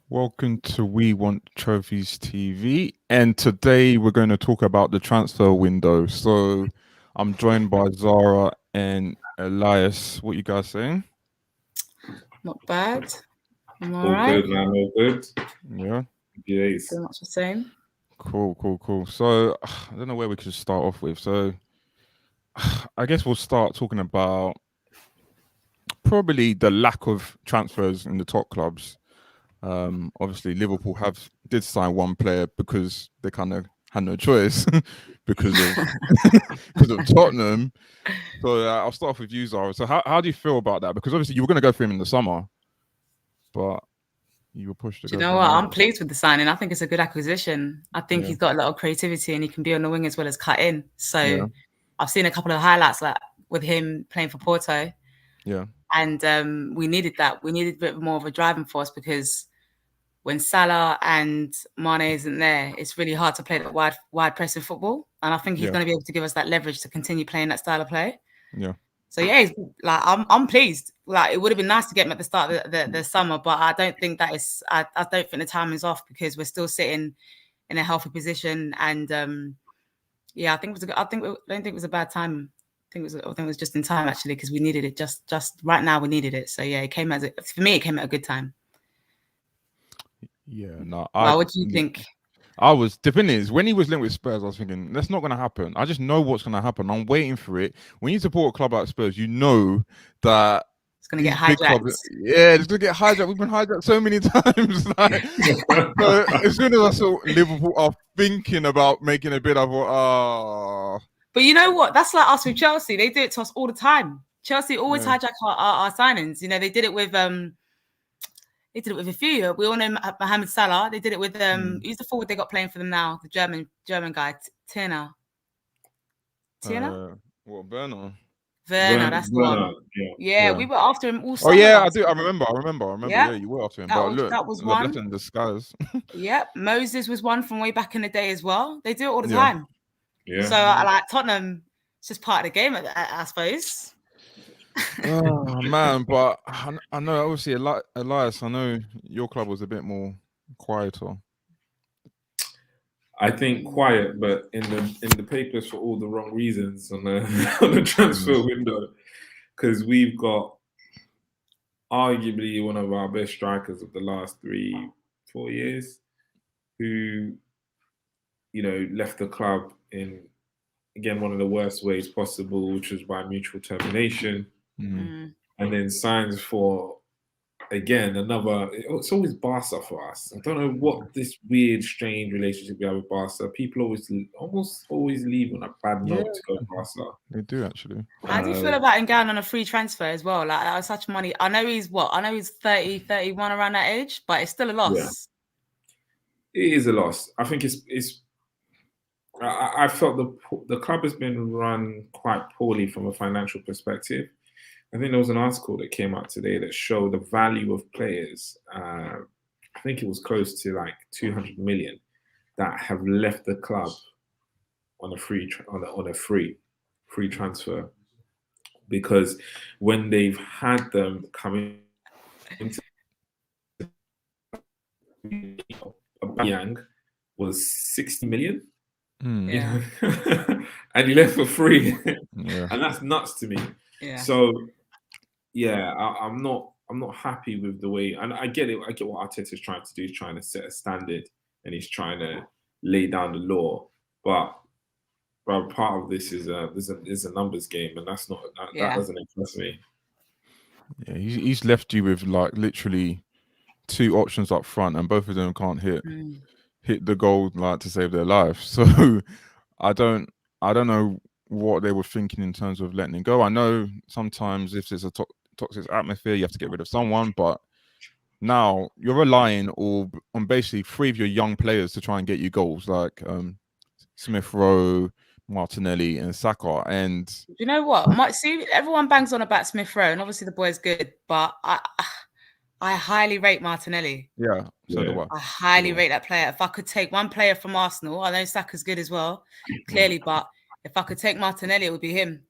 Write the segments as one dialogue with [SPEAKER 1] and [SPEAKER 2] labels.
[SPEAKER 1] Welcome to We Want Trophies TV, and today we're going to talk about the transfer window. So I'm joined by Zara and Elias. What you guys saying?
[SPEAKER 2] Not bad. I'm all
[SPEAKER 3] All
[SPEAKER 2] right.
[SPEAKER 3] good, man. All good.
[SPEAKER 1] Yeah,
[SPEAKER 3] Yes.
[SPEAKER 2] Pretty much the same.
[SPEAKER 1] cool. So I don't know where we could start off with. So I guess we'll start talking about probably the lack of transfers in the top clubs. Obviously, Liverpool did sign one player because they kind of had no choice because of because of Tottenham. So I'll start off with you, Zara. So how do you feel about that? Because obviously you were going to go for him in the summer, but you were pushed to
[SPEAKER 2] Do you
[SPEAKER 1] go
[SPEAKER 2] know
[SPEAKER 1] for him
[SPEAKER 2] what?
[SPEAKER 1] now.
[SPEAKER 2] I'm pleased with the signing. I think it's a good acquisition. I think
[SPEAKER 1] Yeah.
[SPEAKER 2] he's got a lot of creativity and he can be on the wing as well as cut in. So
[SPEAKER 1] Yeah.
[SPEAKER 2] I've seen a couple of highlights like with him playing for Porto.
[SPEAKER 1] Yeah.
[SPEAKER 2] And we needed that. We needed a bit more of a driving force because when Salah and Mane isn't there, it's really hard to play that wide pressing football. And I think he's
[SPEAKER 1] Yeah.
[SPEAKER 2] going to be able to give us that leverage to continue playing that style of play.
[SPEAKER 1] Yeah.
[SPEAKER 2] So yeah, he's, like I'm pleased. Like it would have been nice to get him at the start of the summer, but I don't think that is. I don't think the time is off because we're still sitting in a healthy position. And yeah, I think it was. I don't think it was a bad time. I think it was just in time actually because we needed it. Just right now we needed it. So yeah, it came for me. It came at a good time.
[SPEAKER 1] Yeah. No,
[SPEAKER 2] Well, what do you think?
[SPEAKER 1] the thing is, when he was linked with Spurs, I was thinking, that's not going to happen. I just know what's going to happen. I'm waiting for it. When you support a club like Spurs, you know that
[SPEAKER 2] It's going to get
[SPEAKER 1] big
[SPEAKER 2] hijacked.
[SPEAKER 1] clubs, yeah, it's going to get hijacked. We've been hijacked so many times. So as soon as I saw Liverpool are thinking about making a bid, I thought,
[SPEAKER 2] But you know what? That's like us with Chelsea. They do it to us all the time. Chelsea always hijack our signings. You know, they did it with a few. We all know Mohamed Salah. They did it with who's the forward they got playing for them now? The German guy, Tirner.
[SPEAKER 1] What, Werner?
[SPEAKER 2] Werner, that's the one. Yeah, we were after him all summer.
[SPEAKER 1] Oh yeah, I do. I remember. Yeah, you were after him.
[SPEAKER 2] That was one.
[SPEAKER 1] Blessing in disguise.
[SPEAKER 2] Yep, Moses was one from way back in the day as well. They do it all the time. Yeah. So like Tottenham, it's just part of the game, I suppose.
[SPEAKER 1] Oh man, but I know obviously Elias, I know your club was a bit more quieter.
[SPEAKER 3] I think quiet, but in the papers for all the wrong reasons on the transfer window, because we've got arguably one of our best strikers of the last 3-4 years, who left the club in again one of the worst ways possible, which was by mutual termination, and then signs for. Again, it's always Barca for us. I don't know what this weird, strange relationship we have with Barca. People almost always leave on a bad note to go to Barca.
[SPEAKER 1] They do actually.
[SPEAKER 2] How do you feel about him going on a free transfer as well? Like that was such money. I know he's 30, 31 around that age, but it's still a loss.
[SPEAKER 3] Yeah. It is a loss. I think it's. I felt the club has been run quite poorly from a financial perspective. I think there was an article that came out today that showed the value of players. I think it was close to like 200 million that have left the club on a free transfer, because when they've had them coming into Yang was 60 million.
[SPEAKER 2] Yeah.
[SPEAKER 3] And he left for free.
[SPEAKER 1] Yeah.
[SPEAKER 3] And that's nuts to me.
[SPEAKER 2] Yeah.
[SPEAKER 3] So yeah, I'm not happy with the way, and I get it. I get what Arteta's trying to do. He's trying to set a standard and he's trying to lay down the law. But part of this is a numbers game, and that doesn't impress me.
[SPEAKER 1] Yeah, he's left you with like literally two options up front, and both of them can't hit the goal like to save their life. So I don't know what they were thinking in terms of letting him go. I know sometimes if there's a toxic atmosphere, you have to get rid of someone, but now you're relying on basically three of your young players to try and get you goals, like Smith Rowe, Martinelli, and Saka. And
[SPEAKER 2] you know what? See, everyone bangs on about Smith Rowe, and obviously the boy's good, but I highly rate Martinelli.
[SPEAKER 1] Yeah, so do I.
[SPEAKER 2] I highly rate that player. If I could take one player from Arsenal, I know Saka's good as well, clearly, but if I could take Martinelli, it would be him.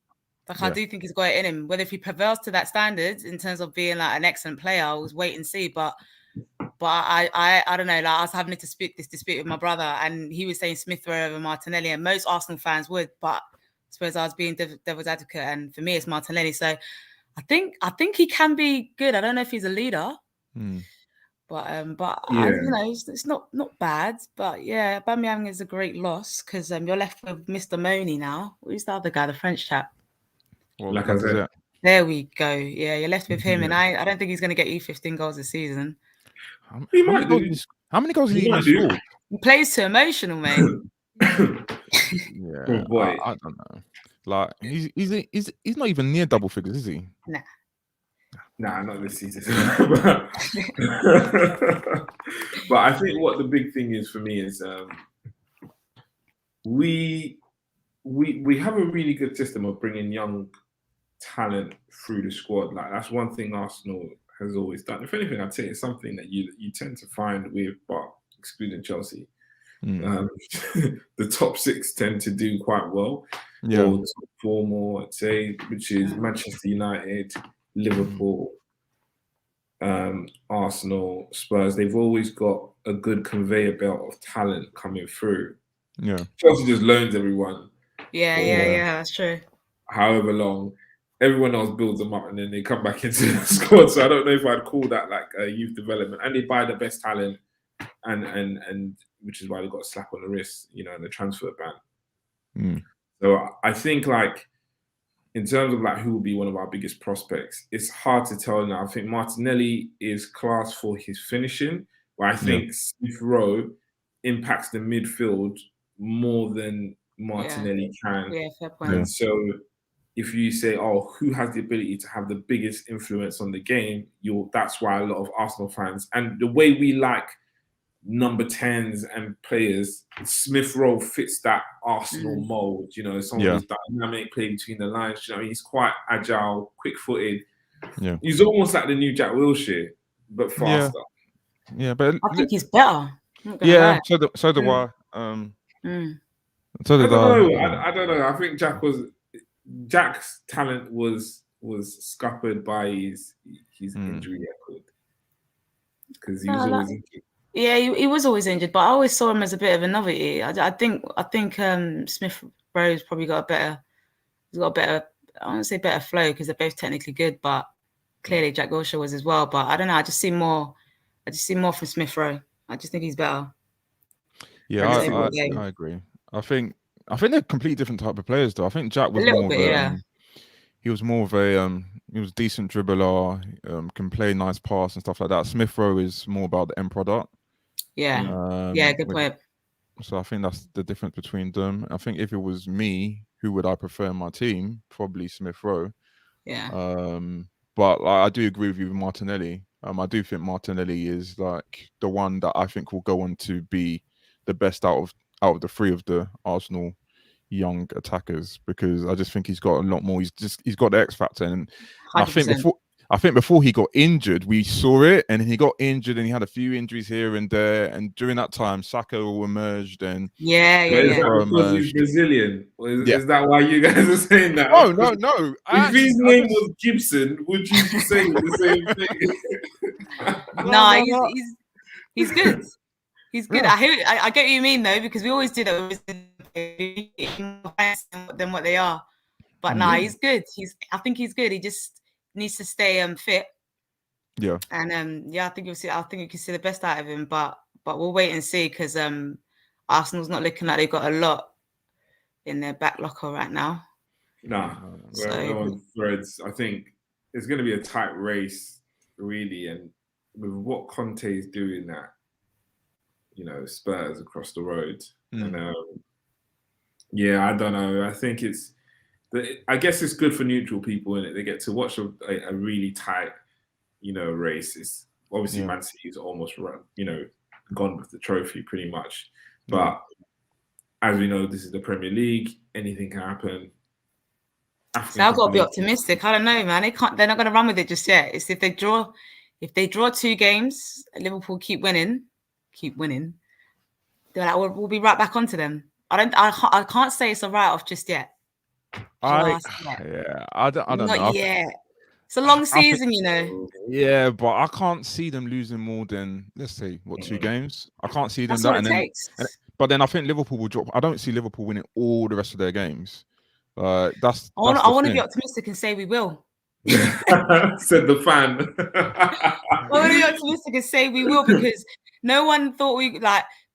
[SPEAKER 2] Like I do think he's got it in him. Whether if he prevails to that standard in terms of being like an excellent player, I was wait and see. But But I don't know. Like I was having this dispute with my brother, and he was saying Smith Rowe over Martinelli, and most Arsenal fans would. But I suppose I was being devil's advocate, and for me, it's Martinelli. So I think he can be good. I don't know if he's a leader, but
[SPEAKER 3] Yeah.
[SPEAKER 2] you know, it's not bad. But yeah, Aubameyang is a great loss because you're left with Mr. Money now. Who's the other guy? The French chap.
[SPEAKER 1] Well,
[SPEAKER 3] Like I said.
[SPEAKER 2] There we go. Yeah, you're left with him, and I don't think he's going to get you 15 goals this season.
[SPEAKER 1] How many goals has he even scored?
[SPEAKER 2] He plays too emotional, mate.
[SPEAKER 1] Yeah,
[SPEAKER 3] Oh, boy.
[SPEAKER 1] I don't know. Like he's not even near double figures, is he?
[SPEAKER 3] Nah, not this season. But I think what the big thing is for me is we have a really good system of bringing young talent through the squad. Like that's one thing Arsenal has always done. If anything, I'd say it's something that you tend to find with, but excluding Chelsea, the top six tend to do quite well.
[SPEAKER 1] Yeah,
[SPEAKER 3] or top four more, I'd say, which is Manchester United, Liverpool, Arsenal, Spurs. They've always got a good conveyor belt of talent coming through.
[SPEAKER 1] Yeah,
[SPEAKER 3] Chelsea just loans everyone.
[SPEAKER 2] Yeah, that's true.
[SPEAKER 3] However long, everyone else builds them up and then they come back into the squad. So I don't know if I'd call that like a youth development. And they buy the best talent, and which is why they got a slap on the wrist, you know, in the transfer ban. So I think like in terms of like who will be one of our biggest prospects, it's hard to tell now. I think Martinelli is class for his finishing, but I think Smith Rowe impacts the midfield more than Martinelli can.
[SPEAKER 2] Yeah, fair point.
[SPEAKER 3] And so if you say, oh, who has the ability to have the biggest influence on the game, that's why a lot of Arsenal fans, and the way we like number 10s and players, Smith Rowe fits that Arsenal mold, you know, someone who's dynamic, play between the lines, you know, he's quite agile, quick-footed. Yeah. He's almost like the new Jack Wilshere, but faster.
[SPEAKER 1] Yeah, but
[SPEAKER 2] I think he's better.
[SPEAKER 1] Yeah, so do I. So did I.
[SPEAKER 3] I don't know. I think Jack's talent was scuppered by his injury record. Because he was always injured.
[SPEAKER 2] Yeah, he was always injured, but I always saw him as a bit of a novelty. I think Smith Rowe's probably got a better. I don't say better flow because they're both technically good, but clearly Jack Wilshere was as well. But I don't know. I just see more from Smith Rowe. I just think he's better.
[SPEAKER 1] Yeah, I agree. I think they're completely different type of players, though. I think Jack was he was more of a he was a decent dribbler, can play nice pass and stuff like that. Smith Rowe is more about the end product.
[SPEAKER 2] Yeah, good point.
[SPEAKER 1] So I think that's the difference between them. I think if it was me, who would I prefer in my team? Probably Smith Rowe. Yeah. But I do agree with you with Martinelli. I do think Martinelli is like the one that I think will go on to be the best out of the three of the Arsenal young attackers, because I just think he's got a lot more. He's got the X factor, and I think before he got injured, we saw it, and he got injured, and he had a few injuries here and there, and during that time, Saka emerged, and
[SPEAKER 3] Is that because he's Brazilian? Is that why you guys are saying that?
[SPEAKER 1] No.
[SPEAKER 3] If his name was Gibson, would you be saying the same thing?
[SPEAKER 2] No, he's good. He's good. Yeah. I get what you mean though, because we always do that than what they are. But he's good. I think he's good. He just needs to stay fit.
[SPEAKER 1] Yeah.
[SPEAKER 2] And I think you can see the best out of him. But we'll wait and see, because Arsenal's not looking like they've got a lot in their back locker right now.
[SPEAKER 3] Nah, no one threads. I think it's going to be a tight race, really, and with what Conte is doing that, you know, Spurs across the road. And I don't know. I think I guess it's good for neutral people, innit? They get to watch a really tight, you know, race. It's obviously Man City's almost run, you know, gone with the trophy pretty much. But as we know, this is the Premier League. Anything can happen.
[SPEAKER 2] So I've got to be optimistic. I don't know, man. They're not going to run with it just yet. It's if they draw 2 games, Liverpool keep winning. They're like, we'll be right back onto them. I can't say it's a write-off just yet.
[SPEAKER 1] I don't know.
[SPEAKER 2] Not yet. It's a long season, you know.
[SPEAKER 1] Yeah, but I can't see them losing more than, let's say, 2 games. I can't see them
[SPEAKER 2] That's
[SPEAKER 1] that.
[SPEAKER 2] all it
[SPEAKER 1] And then,
[SPEAKER 2] takes.
[SPEAKER 1] but then I think Liverpool will drop. I don't see Liverpool winning all the rest of their games. That's
[SPEAKER 2] I
[SPEAKER 1] the
[SPEAKER 2] want to
[SPEAKER 1] thing.
[SPEAKER 2] be optimistic and say we will.
[SPEAKER 3] Said the fan.
[SPEAKER 2] I want to be optimistic and say we will, because no one thought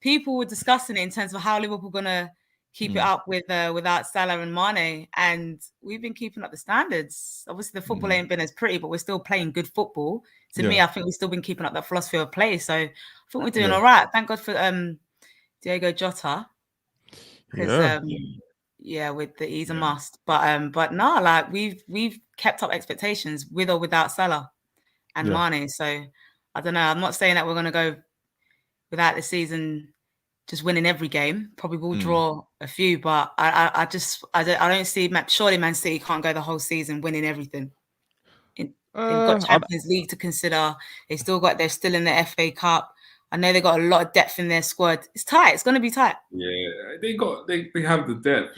[SPEAKER 2] people were discussing it in terms of how Liverpool gonna keep it up without Salah and Mane, and we've been keeping up the standards. Obviously, the football ain't been as pretty, but we're still playing good football. To me, I think we've still been keeping up that philosophy of play. So I think we're doing all right. Thank God for Diego Jota, because with the he's a must. But no, like we've kept up expectations with or without Salah and Mane. So I don't know. I'm not saying that we're gonna go without the season just winning every game. Probably will draw a few, but I don't see. Surely Man City can't go the whole season winning everything. They've got Champions League to consider. They're still in the FA Cup. I know they got a lot of depth in their squad. It's tight. It's going to be tight.
[SPEAKER 3] Yeah, they have the depth.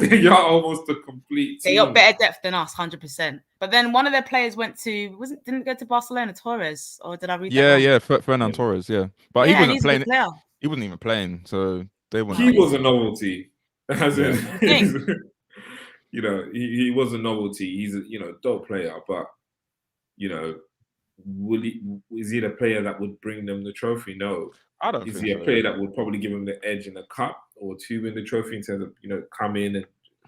[SPEAKER 3] They are almost a complete team.
[SPEAKER 2] They got better depth than us, 100%. But then one of their players didn't go to Barcelona, Torres, or did I read that wrong?
[SPEAKER 1] Yeah, Fernand Torres, but he wasn't playing.
[SPEAKER 2] Player.
[SPEAKER 1] He wasn't even playing, so they weren't.
[SPEAKER 3] He was a novelty. As in,
[SPEAKER 2] you
[SPEAKER 3] know, he was a novelty. He's a dope player, but is he the player that would bring them the trophy? No.
[SPEAKER 1] I don't
[SPEAKER 3] Is
[SPEAKER 1] think
[SPEAKER 3] he
[SPEAKER 1] so,
[SPEAKER 3] a player that would probably give him the edge in the cup or to win the trophy in terms of come in and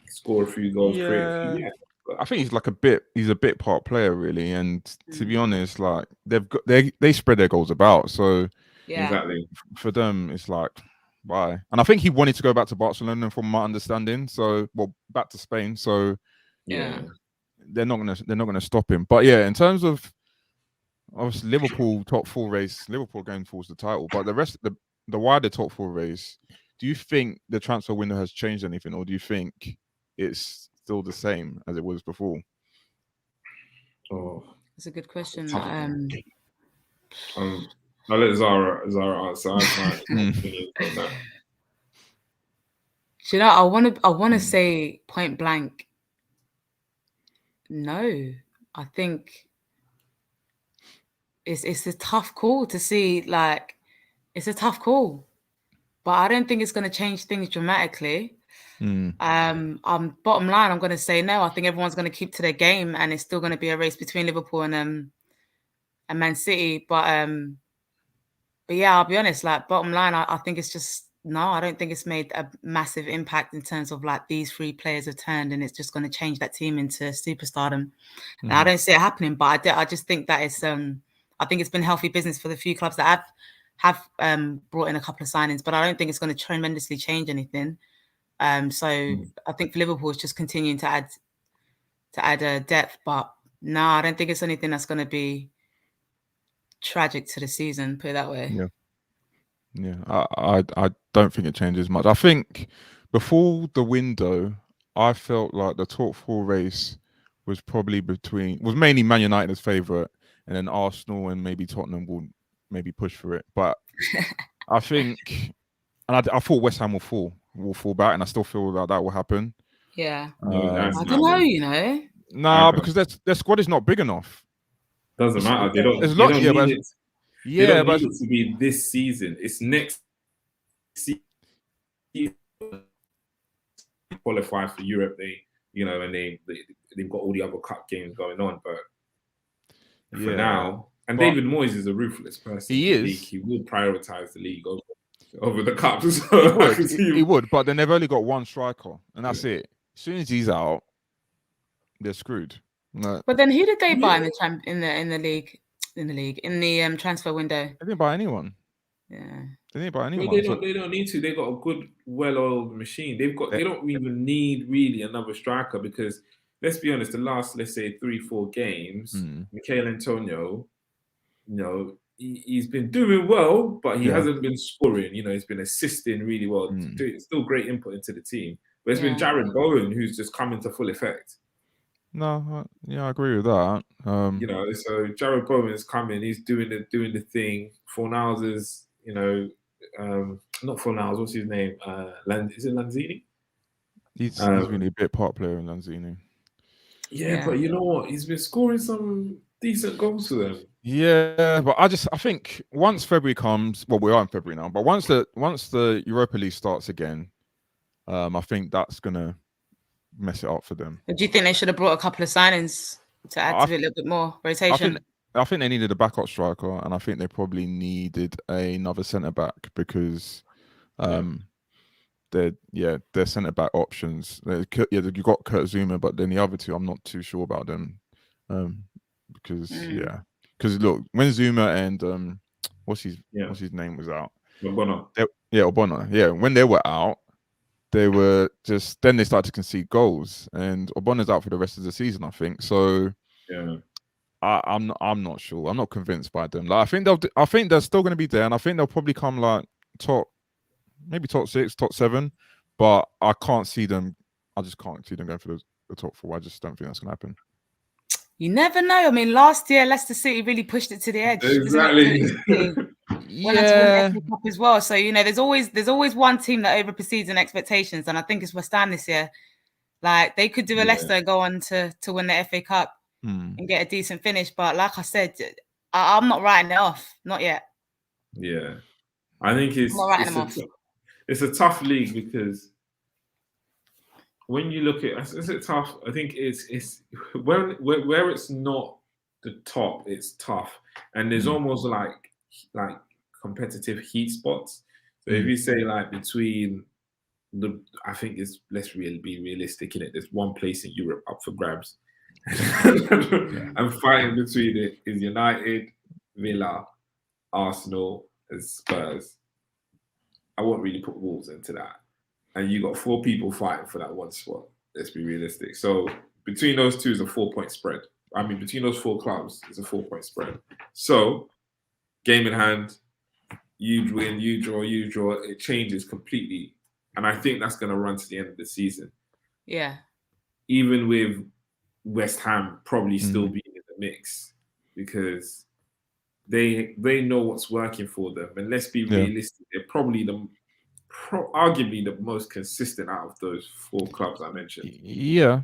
[SPEAKER 3] score a few goals, create a few?
[SPEAKER 1] I think he's a bit part player really, and to be honest, like they spread their goals about, so
[SPEAKER 3] exactly
[SPEAKER 1] for them it's like why? And I think he wanted to go back to Barcelona from my understanding, back to Spain, so they're not gonna stop him. But in terms of obviously Liverpool top 4 race, Liverpool going towards the title, but the rest of the wider top 4 race, do you think the transfer window has changed anything, or do you think it's still the same as it was before?
[SPEAKER 3] Oh,
[SPEAKER 2] that's a good question.
[SPEAKER 3] I'll let Zara answer. I have my opinion on that.
[SPEAKER 2] Do you know, I want to say point blank, no. I think it's a tough call to see. Like, it's a tough call, but I don't think it's going to change things dramatically. Bottom line, I'm going to say no. I think everyone's going to keep to their game, and it's still going to be a race between Liverpool and Man City. But yeah, I'll be honest. Like, bottom line, I think it's just no. I don't think it's made a massive impact in terms of like these 3 players have turned, and it's just going to change that team into superstardom. And I don't see it happening, but I just think that it's I think it's been healthy business for the few clubs that have brought in a couple of signings, but I don't think it's going to tremendously change anything. So I think for Liverpool, it's just continuing to add depth, but no, I don't think it's anything that's going to be tragic to the season. Put it that way.
[SPEAKER 1] Yeah. I don't think it changes much. I think before the window, I felt like the top 4 race was mainly Man United's favourite, and then Arsenal and maybe Tottenham will maybe push for it. But I think, and I thought West Ham will fall back, and I still feel like that will happen.
[SPEAKER 2] Yeah. I don't know,
[SPEAKER 1] Nah, because their squad is not big enough.
[SPEAKER 3] Doesn't matter. They don't need it to be this season. It's next season. Qualify for Europe, and they've got all the other cup games going on, but for now, and David Moyes is a ruthless person.
[SPEAKER 1] He is.
[SPEAKER 3] He will prioritize the league over the cups.
[SPEAKER 1] He would, but then they've only got 1 striker, and that's it. As soon as he's out, they're screwed. No.
[SPEAKER 2] But then who did they buy in the transfer window?
[SPEAKER 1] They didn't buy anyone.
[SPEAKER 2] Yeah.
[SPEAKER 1] They didn't buy anyone.
[SPEAKER 3] They don't need to. They got a good, well-oiled machine. They don't even need really another striker, because let's be honest, the last, let's say 3-4 games, Mikel Antonio, he's been doing well, but he hasn't been scoring. He's been assisting really well. Still great input into the team. But it's been Jared Bowen who's just come into full effect.
[SPEAKER 1] No, I agree with that.
[SPEAKER 3] So Jared Bowen is coming. He's doing the thing. Fornals is, not Fornals. What's his name? Is it Lanzini?
[SPEAKER 1] He's really a bit part player in Lanzini.
[SPEAKER 3] Yeah, but you know what? He's been scoring some decent goals for them.
[SPEAKER 1] Yeah, but I think once February comes, well, we are in February now, but once the Europa League starts again, I think that's gonna mess it up for them.
[SPEAKER 2] Do you think they should have brought a couple of signings to add to it a little bit more rotation?
[SPEAKER 1] I think they needed a backup striker, and I think they probably needed another centre back because, their centre back options. You got Kurt Zuma, but then the other two, I'm not too sure about them, because look, when Zuma and what's his name was out,
[SPEAKER 3] Obona.
[SPEAKER 1] When they were out, they were just then they started to concede goals, and Obona's out for the rest of the season, I think. So I'm not sure. I'm not convinced by them. Like I think they're still going to be there, and I think they'll probably come like top 6, top 7, but I can't see them. I just can't see them going for the top 4. I just don't think that's going to happen.
[SPEAKER 2] You never know. I mean, last year Leicester City really pushed it to the edge.
[SPEAKER 3] Exactly.
[SPEAKER 2] Went on to win the FA Cup as well. So there's always one team that over precedes in expectations, and I think it's West Ham this year. Like they could do a Leicester and go on to win the FA Cup and get a decent finish. But like I said, I'm not writing it off. Not yet.
[SPEAKER 3] Yeah, I think it's a tough league because when you look at is it tough? I think it's where it's not the top, it's tough, and there's almost like competitive heat spots. So if you say like between I think let's really be realistic in it. There's one place in Europe up for grabs, and fighting between it is United, Villa, Arsenal, and Spurs. I won't really put Wolves into that. And you got 4 people fighting for that one spot. Let's be realistic. So between those two is a 4-point spread. I mean, between those 4 clubs is a 4-point spread. So game in hand, you win, you draw. It changes completely. And I think that's going to run to the end of the season.
[SPEAKER 2] Yeah.
[SPEAKER 3] Even with West Ham probably still being in the mix because they know what's working for them. And let's be realistic, they're probably arguably the most consistent out of those 4 clubs I mentioned.
[SPEAKER 1] Yeah,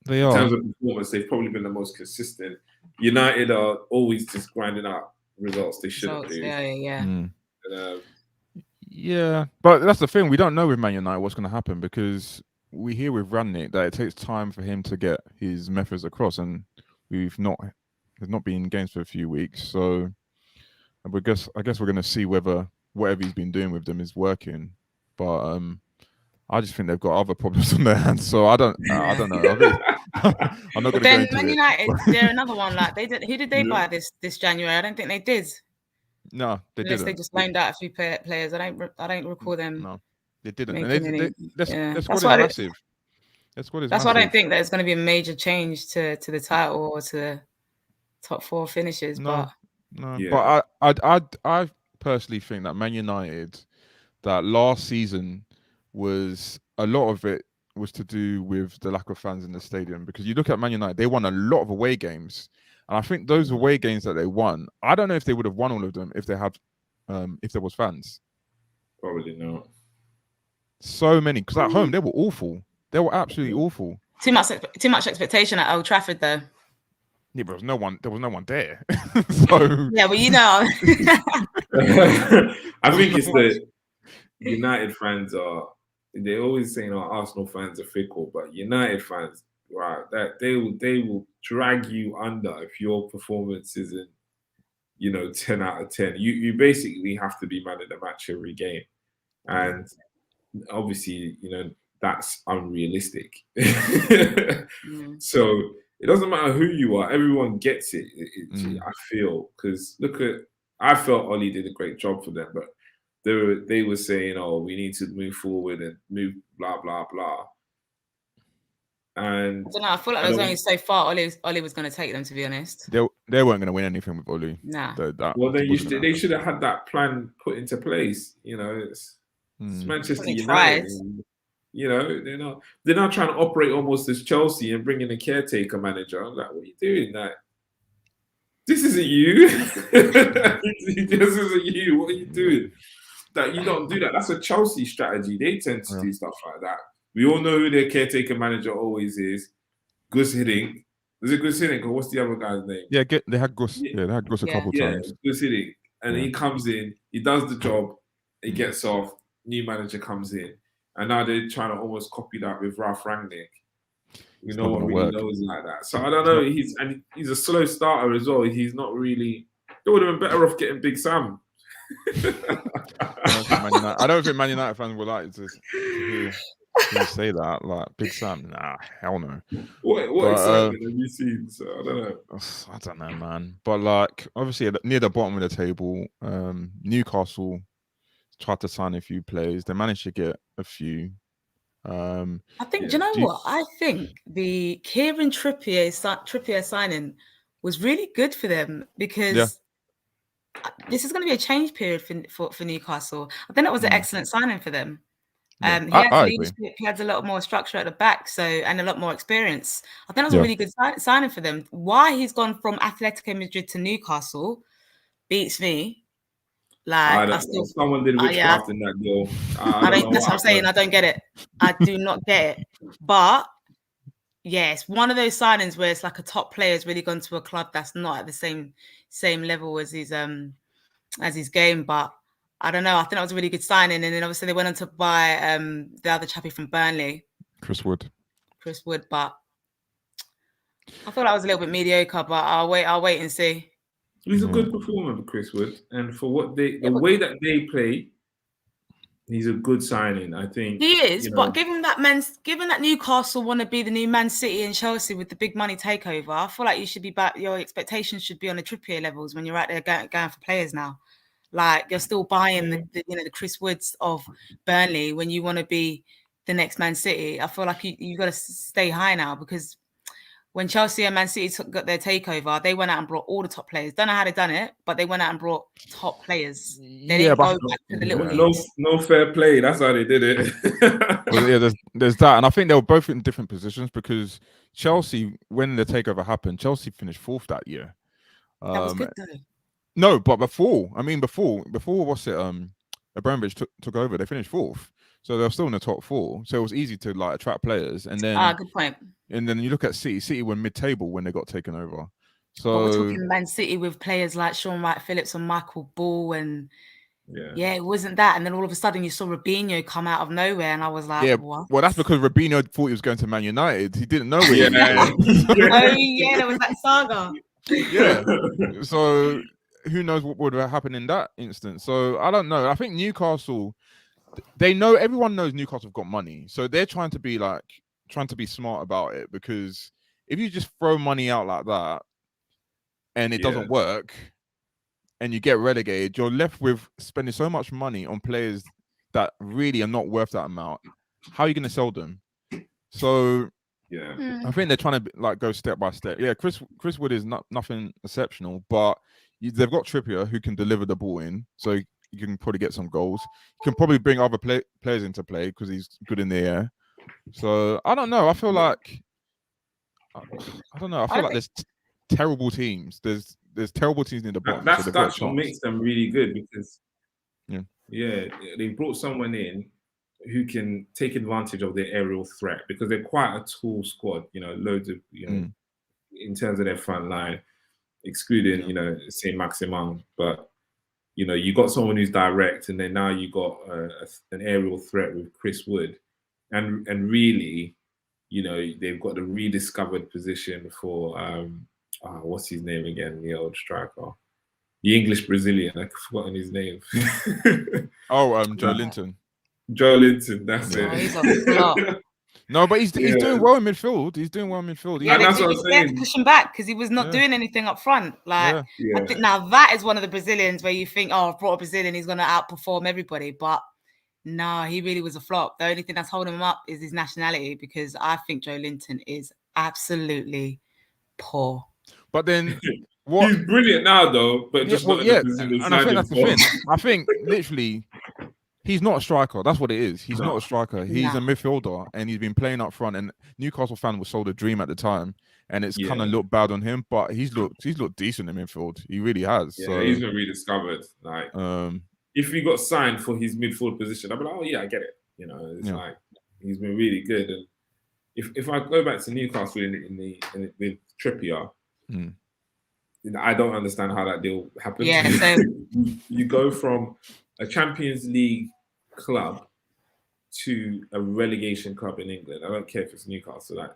[SPEAKER 1] they are.
[SPEAKER 3] In terms of performance, they've probably been the most consistent. United are always just grinding out results they shouldn't do.
[SPEAKER 1] Yeah, but that's the thing. We don't know with Man United what's going to happen because we hear with Rangnick that it takes time for him to get his methods across, and there's not been in games for a few weeks. So I guess we're going to see whether whatever he's been doing with them is working. But I just think they've got other problems on their hands. So I don't know. I'm not going to go into
[SPEAKER 2] Man United, they're another one. Like they did. Who did they buy this January? I don't think they did.
[SPEAKER 1] No, they didn't.
[SPEAKER 2] They just loaned out a few players. I don't recall them.
[SPEAKER 1] No, they didn't. And their squad is massive.
[SPEAKER 2] That's why I don't think there's going to be a major change to the title or to the top 4 finishes. But
[SPEAKER 1] I personally think that Man United, that last season was a lot of it was to do with the lack of fans in the stadium. Because you look at Man United, they won a lot of away games. And I think those away games that they won, I don't know if they would have won all of them if they had, if there was fans.
[SPEAKER 3] Probably not.
[SPEAKER 1] So many, because at home they were awful. They were absolutely awful.
[SPEAKER 2] Too much expectation at Old Trafford, though.
[SPEAKER 1] Yeah, but there was no one there. So
[SPEAKER 2] yeah, well, you know.
[SPEAKER 3] I think it's the United fans they're always saying Arsenal fans are fickle, but United fans, right, that they will drag you under if your performance isn't 10 out of 10. You basically have to be man of the match every game, and obviously that's unrealistic. So it doesn't matter who you are, everyone gets it. I feel, because I felt Oli did a great job for them, but they were saying, we need to move forward and move blah blah blah. And
[SPEAKER 2] I don't know. I feel like there was only so far Oli was going to take them. To be honest,
[SPEAKER 1] they weren't going to win anything with Oli.
[SPEAKER 2] Nah.
[SPEAKER 3] They should have had that plan put into place. It's Manchester United. They're not trying to operate almost as Chelsea and bring in a caretaker manager. I'm like, what are you doing? Like, this isn't you. This isn't you. What are you doing? That you don't do that. That's a Chelsea strategy. They tend to do stuff like that. We all know who their caretaker manager always is. Gus Hiddink. Was it Gusinik or what's the other guy's name?
[SPEAKER 1] Yeah, they had Gus. Yeah, they had Gus a couple times.
[SPEAKER 3] Gusinik, and he comes in, he does the job, he gets off. New manager comes in, and now they're trying to almost copy that with Ralph Rangnick. No one really knows like that. So I don't know. He's a slow starter as well. He's not really. They would have been better off getting Big Sam.
[SPEAKER 1] I don't think Man United fans would like to hear say that. Like Big Sam, nah, hell no.
[SPEAKER 3] What excitement have you seen? So I don't know.
[SPEAKER 1] I don't know, man. But like, obviously, near the bottom of the table, Newcastle tried to sign a few players. They managed to get a few.
[SPEAKER 2] I think. Do you know what? I think the Kieran Trippier signing was really good for them because this is going to be a change period for Newcastle. I think that was an excellent signing for them. He had a lot more structure at the back, and a lot more experience. I think that was a really good signing for them. Why he's gone from Atletico Madrid to Newcastle beats me. Like
[SPEAKER 3] someone did witchcraft in that deal.
[SPEAKER 2] That's what I'm saying. I don't get it. I do not get it. But it's one of those signings where it's like a top player's really gone to a club that's not at the same level as his game. But I don't know. I think that was a really good signing. And then obviously they went on to buy the other chappie from Burnley,
[SPEAKER 1] Chris Wood.
[SPEAKER 2] But I thought that was a little bit mediocre. But I'll wait and see.
[SPEAKER 3] He's a good performer for Chris Wood, and for what the way that they play, he's a good signing. I think
[SPEAKER 2] he is. But given that Newcastle want to be the new Man City and Chelsea with the big money takeover, I feel like you should be back. Your expectations should be on the Trippier levels when you're out there going for players now. Like you're still buying the Chris Woods of Burnley when you want to be the next Man City. I feel like you got to stay high now because when Chelsea and Man City got their takeover, they went out and brought all the top players. Don't know how they done it, but they went out and brought top players. They didn't go back to the little leagues.
[SPEAKER 3] No fair play. That's how they did it.
[SPEAKER 1] There's that. And I think they were both in different positions because Chelsea, when the takeover happened, Chelsea finished 4th that year.
[SPEAKER 2] That was good though.
[SPEAKER 1] No, but before what's it? Abramovich took over, they finished 4th. So they're still in the top 4. So it was easy to like attract players. And then
[SPEAKER 2] good point.
[SPEAKER 1] And then you look at City. City were mid-table when they got taken over. So
[SPEAKER 2] but we're talking Man City with players like Sean Wright-Phillips and Michael Ball, and it wasn't that. And then all of a sudden you saw Robinho come out of nowhere, and I was like, what?
[SPEAKER 1] Well, that's because Robinho thought he was going to Man United. He didn't know where he was
[SPEAKER 2] going. There was that saga.
[SPEAKER 1] Yeah. So who knows what would have happened in that instance? So I don't know. I think Newcastle, everyone knows Newcastle have got money, so they're trying to be smart about it, because if you just throw money out like that and it doesn't work and you get relegated, you're left with spending so much money on players that really are not worth that amount. How are you going to sell them? So I think they're trying to like go step by step. Yeah, Chris Wood is nothing exceptional, but they've got Trippier who can deliver the ball in, so you can probably get some goals. You can probably bring other players into play because he's good in the air. So I don't know. I feel like I don't know. I feel like there's terrible teams. There's terrible teams in the bottom.
[SPEAKER 3] That's what makes them really good, because they brought someone in who can take advantage of their aerial threat, because they're quite a tall squad. Loads of in terms of their front line, excluding Saint Maximin, but you got someone who's direct, and then now you got an aerial threat with Chris Wood. And really, they've got the rediscovered position for what's his name again? The old striker, the English Brazilian. I've forgotten his name.
[SPEAKER 1] Joe Linton.
[SPEAKER 3] Joe Linton, that's it.
[SPEAKER 2] He's on the flop.
[SPEAKER 1] No, but he's doing well in midfield. He's doing well in midfield.
[SPEAKER 3] Yeah, that's what I'm saying.
[SPEAKER 2] They had to push him back because he was not doing anything up front. I think now that is one of the Brazilians where you think, I've brought a Brazilian, he's going to outperform everybody, but. No, he really was a flop. The only thing that's holding him up is his nationality, because I think Joe Linton is absolutely poor.
[SPEAKER 1] But then what?
[SPEAKER 3] He's brilliant now, though. But just not in the Brazilian
[SPEAKER 1] and I think that's the thing. I think literally he's not a striker. That's what it is. He's not a striker. He's a midfielder, and he's been playing up front. And Newcastle fan was sold a dream at the time, and it's kind of looked bad on him. But he's looked decent in midfield. He really has.
[SPEAKER 3] Yeah,
[SPEAKER 1] so
[SPEAKER 3] he's been rediscovered. Like. If he got signed for his midfield position, I'd be like, I get it. It's like he's been really good, and if I go back to Newcastle with Trippier, I don't understand how that deal happened.
[SPEAKER 2] Yeah, so
[SPEAKER 3] you go from a Champions League club to a relegation club in England. I don't care if it's Newcastle. Like,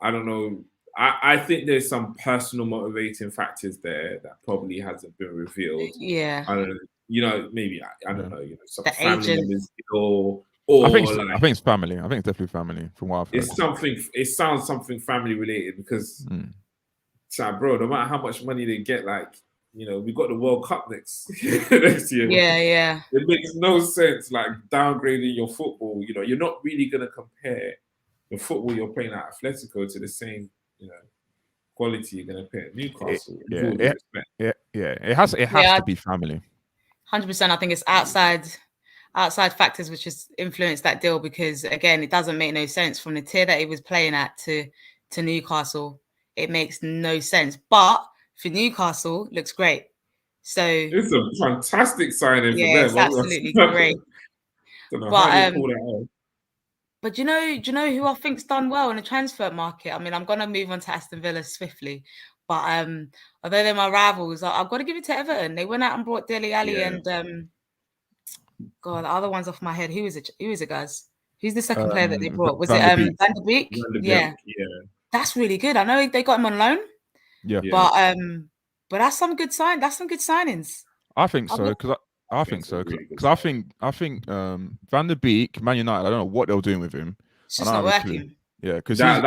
[SPEAKER 3] I don't know. I think there's some personal motivating factors there that probably hasn't been revealed.
[SPEAKER 2] Yeah.
[SPEAKER 3] I don't know. You know, maybe I don't know. You know, some
[SPEAKER 2] The
[SPEAKER 3] family
[SPEAKER 2] agent.
[SPEAKER 3] members or
[SPEAKER 1] I think
[SPEAKER 3] like,
[SPEAKER 1] it's family. I think it's definitely family from what I've heard.
[SPEAKER 3] it's something. It sounds something family related because, so bro, no matter how much money they get, like, you know, we got the World Cup next year.
[SPEAKER 2] Yeah.
[SPEAKER 3] It makes no sense, like, downgrading your football. You know, you're not really gonna compare the football you're playing at Atletico to the same, you know, quality you're gonna play at Newcastle.
[SPEAKER 1] It has to be family.
[SPEAKER 2] 100%. I think it's outside factors which has influenced that deal, because again, it doesn't make no sense from the tier that he was playing at to Newcastle. It makes no sense. But for Newcastle, looks great. So
[SPEAKER 3] it's a fantastic signing for them.
[SPEAKER 2] Yeah, it's absolutely great.
[SPEAKER 3] Don't know how they pull that off.
[SPEAKER 2] But do you know who I think's done well in the transfer market? I mean, I'm gonna move on to Aston Villa swiftly, but although they're my rivals, I've got to give it to Everton. They went out and brought Dele Alli and God, the other one's off my head. Who is it, guys? Who's the second player that they brought? Was
[SPEAKER 1] Van
[SPEAKER 2] it Van der Beek? Yeah, that's really good. I know they got him on loan.
[SPEAKER 1] Yeah,
[SPEAKER 2] but that's some good sign. That's some good signings.
[SPEAKER 1] I think so because I think Van der Beek, Man United. I don't know what they were doing with him.
[SPEAKER 2] It's just not working.
[SPEAKER 1] Yeah, because
[SPEAKER 3] that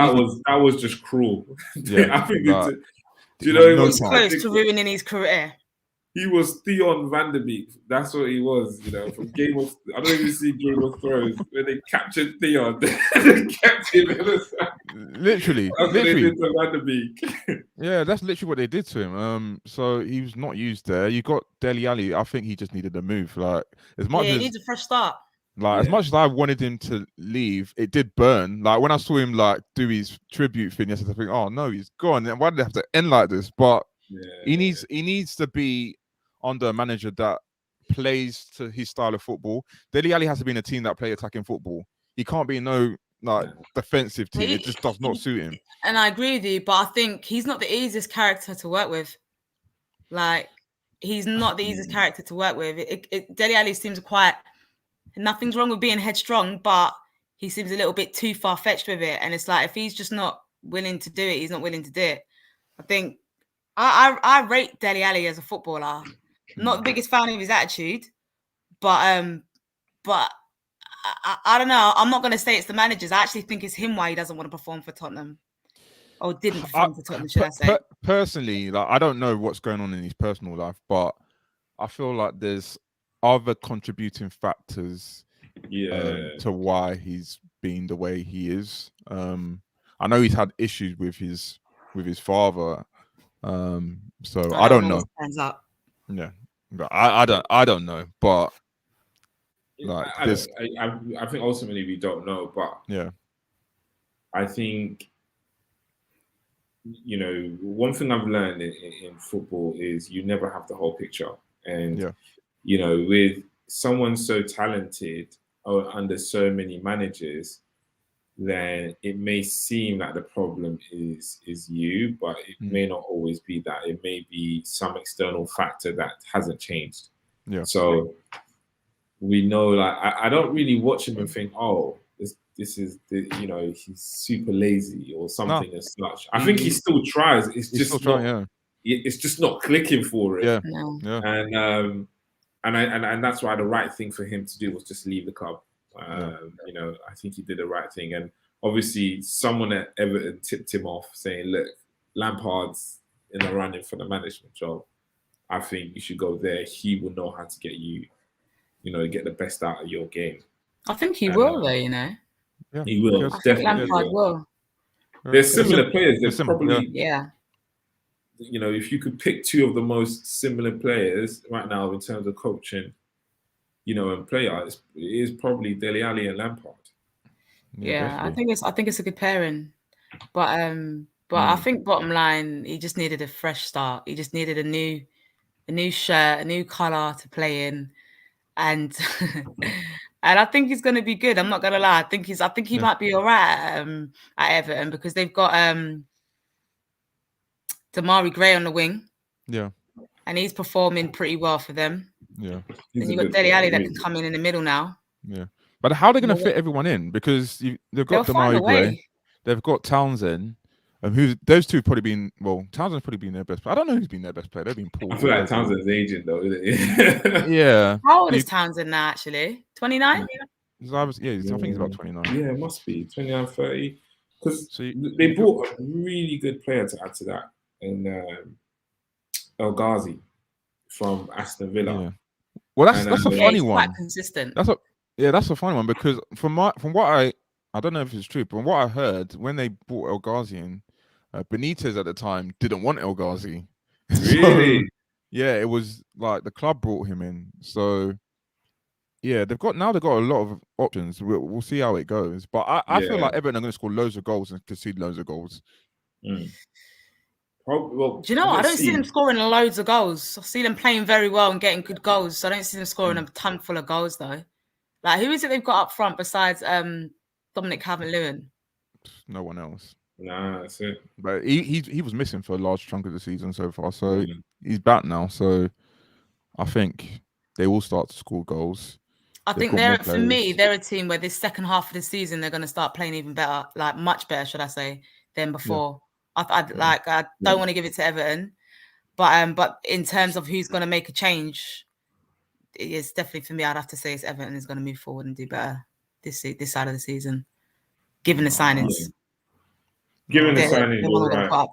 [SPEAKER 3] was just cruel.
[SPEAKER 1] Yeah,
[SPEAKER 3] I think do you know
[SPEAKER 2] he was close to ruining his career.
[SPEAKER 3] He was Theon Van der Beek. That's what he was, you know, from Game of... I don't even see Game of Thrones when they captured Theon. They kept him in the side.
[SPEAKER 1] Literally.
[SPEAKER 3] That's what they did to Van der Beek.
[SPEAKER 1] Yeah, that's literally what they did to him. So he was not used there. You got Dele Alli. I think he just needed a move. Like, as much as
[SPEAKER 2] he needs a fresh start.
[SPEAKER 1] Like, as much as I wanted him to leave, it did burn. Like, when I saw him, like, do his tribute thing yesterday, I think, oh, no, he's gone. And why did it have to end like this? But he needs to be under a manager that plays to his style of football. Dele Alli has to be in a team that play attacking football. He can't be no defensive team. It just does not suit him.
[SPEAKER 2] And I agree with you, but I think he's not the easiest character to work with. Like, he's not the easiest character to work with. Dele Alli seems quite... Nothing's wrong with being headstrong, but he seems a little bit too far-fetched with it. And it's like, if he's just not willing to do it, he's not willing to do it. I think I rate Dele Alli as a footballer. Not the biggest fan of his attitude, but I don't know. I'm not going to say it's the managers. I actually think it's him why he doesn't want to perform for Tottenham. Or didn't perform for Tottenham, should I say.
[SPEAKER 1] Personally, like, I don't know what's going on in his personal life, but I feel like there's other contributing factors to why he's been the way he is. I know he's had issues with his father. So I don't know. Yeah, but I don't know. But like,
[SPEAKER 3] I think ultimately we don't know. But
[SPEAKER 1] yeah,
[SPEAKER 3] I think, you know, one thing I've learned in football is you never have the whole picture. And you know, with someone so talented or under so many managers, then it may seem like the problem is you, but it may not always be that. It may be some external factor that hasn't changed.
[SPEAKER 1] Yeah.
[SPEAKER 3] So we know, like, I don't really watch him and think, oh, this is the, you know, he's super lazy or something as such. I think he still tries. It's just it's just not clicking for it. And that's why the right thing for him to do was just leave the club. You know, I think he did the right thing. And obviously someone at Everton tipped him off saying, look, Lampard's in the running for the management job. I think you should go there. He will know how to get you, you know, get the best out of your game.
[SPEAKER 2] I think he will, though, you know.
[SPEAKER 1] Yeah.
[SPEAKER 3] He will.
[SPEAKER 2] I think Lampard will.
[SPEAKER 3] There's similar players. There's probably... You know, if you could pick two of the most similar players right now in terms of coaching, you know, and player, it is probably Dele Alli and Lampard.
[SPEAKER 2] Yeah, I think it's a good pairing, but I think bottom line, he just needed a fresh start. He just needed a new shirt, a new color to play in, and And I think he's going to be good. I'm not going to lie. I think he might be all right at Everton because they've got Damari Gray on the wing.
[SPEAKER 1] Yeah.
[SPEAKER 2] And he's performing pretty well for them.
[SPEAKER 1] Yeah.
[SPEAKER 2] And you've got Dele Alli that can come in the middle now.
[SPEAKER 1] Yeah. But how are they going to fit everyone in? Because they've got Damari Gray. They've got Townsend. Those two have probably been, Townsend's probably been their best player. I don't know who's been their best player. They've been poor.
[SPEAKER 3] I feel like Townsend's aging though, isn't it?
[SPEAKER 1] Yeah.
[SPEAKER 2] How old is Townsend now, actually? 29?
[SPEAKER 1] I think he's about 29.
[SPEAKER 3] Yeah, it must be 29, 30. Because they bought a really good player to add to that in El Ghazi from Aston Villa.
[SPEAKER 1] Yeah. Well, that's a funny one.
[SPEAKER 2] Quite consistent.
[SPEAKER 1] That's a funny one because from what I don't know if it's true, but from what I heard, when they bought El Ghazi in, Benitez at the time didn't want El Ghazi.
[SPEAKER 3] Really?
[SPEAKER 1] So, yeah, it was like the club brought him in. So yeah, they've got a lot of options. We'll see how it goes. But I feel like Everton are going to score loads of goals and concede loads of goals.
[SPEAKER 3] Mm. Well,
[SPEAKER 2] do you know what? I don't see them scoring loads of goals. I see them playing very well and getting good goals. So I don't see them scoring a ton full of goals though. Like, who is it they've got up front besides Dominic Calvert-Lewin?
[SPEAKER 1] No one else.
[SPEAKER 3] Nah, that's it.
[SPEAKER 1] But he was missing for a large chunk of the season so far. So he's back now. So I think they will start to score goals.
[SPEAKER 2] I think for me, they're a team where this second half of the season they're going to start playing even better, like much better, should I say, than before. Yeah. I don't want to give it to Everton, but in terms of who's going to make a change, it's definitely for me. I'd have to say it's Everton is going to move forward and do better this side of the season, given the signings.
[SPEAKER 3] Given the signings, you're right.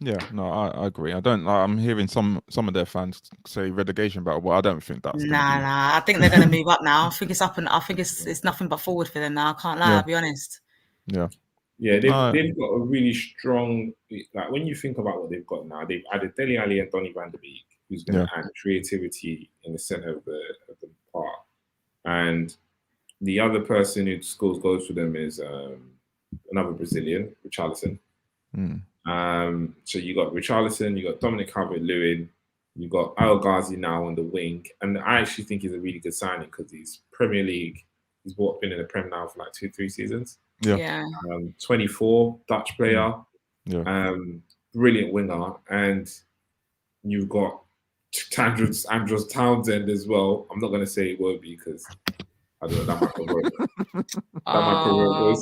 [SPEAKER 1] Yeah, no, I agree. I'm hearing some of their fans say relegation battle, but I don't think that's.
[SPEAKER 2] Nah. I think they're going to move up now. I think it's up, and I think it's nothing but forward for them now. I can't lie. I'll be honest.
[SPEAKER 1] Yeah.
[SPEAKER 3] Yeah, they've got a really strong. Like when you think about what they've got now, they've added Dele Alli and Donny van der Beek, who's going to add creativity in the center of the park, and the other person who scores goals for them is another Brazilian, Richarlison. So you got Richarlison, you got Dominic Calvert-Lewin, you got El Ghazi now on the wing, and I actually think he's a really good signing because he's Premier League. He's been in the Prem now for like 2-3 seasons.
[SPEAKER 2] Yeah.
[SPEAKER 3] 24, Dutch player.
[SPEAKER 1] Yeah.
[SPEAKER 3] Brilliant winger, and you've got Andros Townsend as well. I'm not going to say it won't be because I don't know, that might provoke. I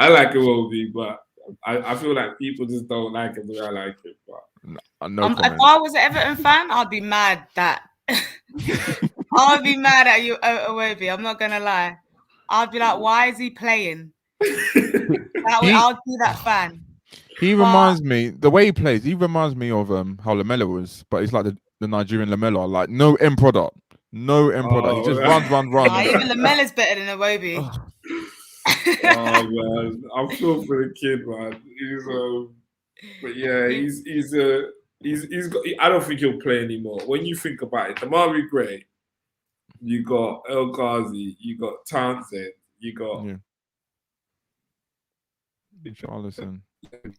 [SPEAKER 3] like it won't be, but I feel like people just don't like it the way I like it. But
[SPEAKER 2] if I was an Everton fan, I'd be mad that I'd be mad at you, Iwobi. I'm not gonna lie. I'd be like, why is he playing? I'll be that fan.
[SPEAKER 1] He reminds me, the way he plays, he reminds me of how Lamela was, but it's like the Nigerian Lamela, like no end product. No end product. He just run.
[SPEAKER 2] Nah, even Lamela's better than Iwobi.
[SPEAKER 3] Oh man, I feel for the kid, man. But yeah, he's got. I don't think he'll play anymore. When you think about it, Damari Gray, you got El Ghazi, you got Townsend, you got
[SPEAKER 1] Richarlison.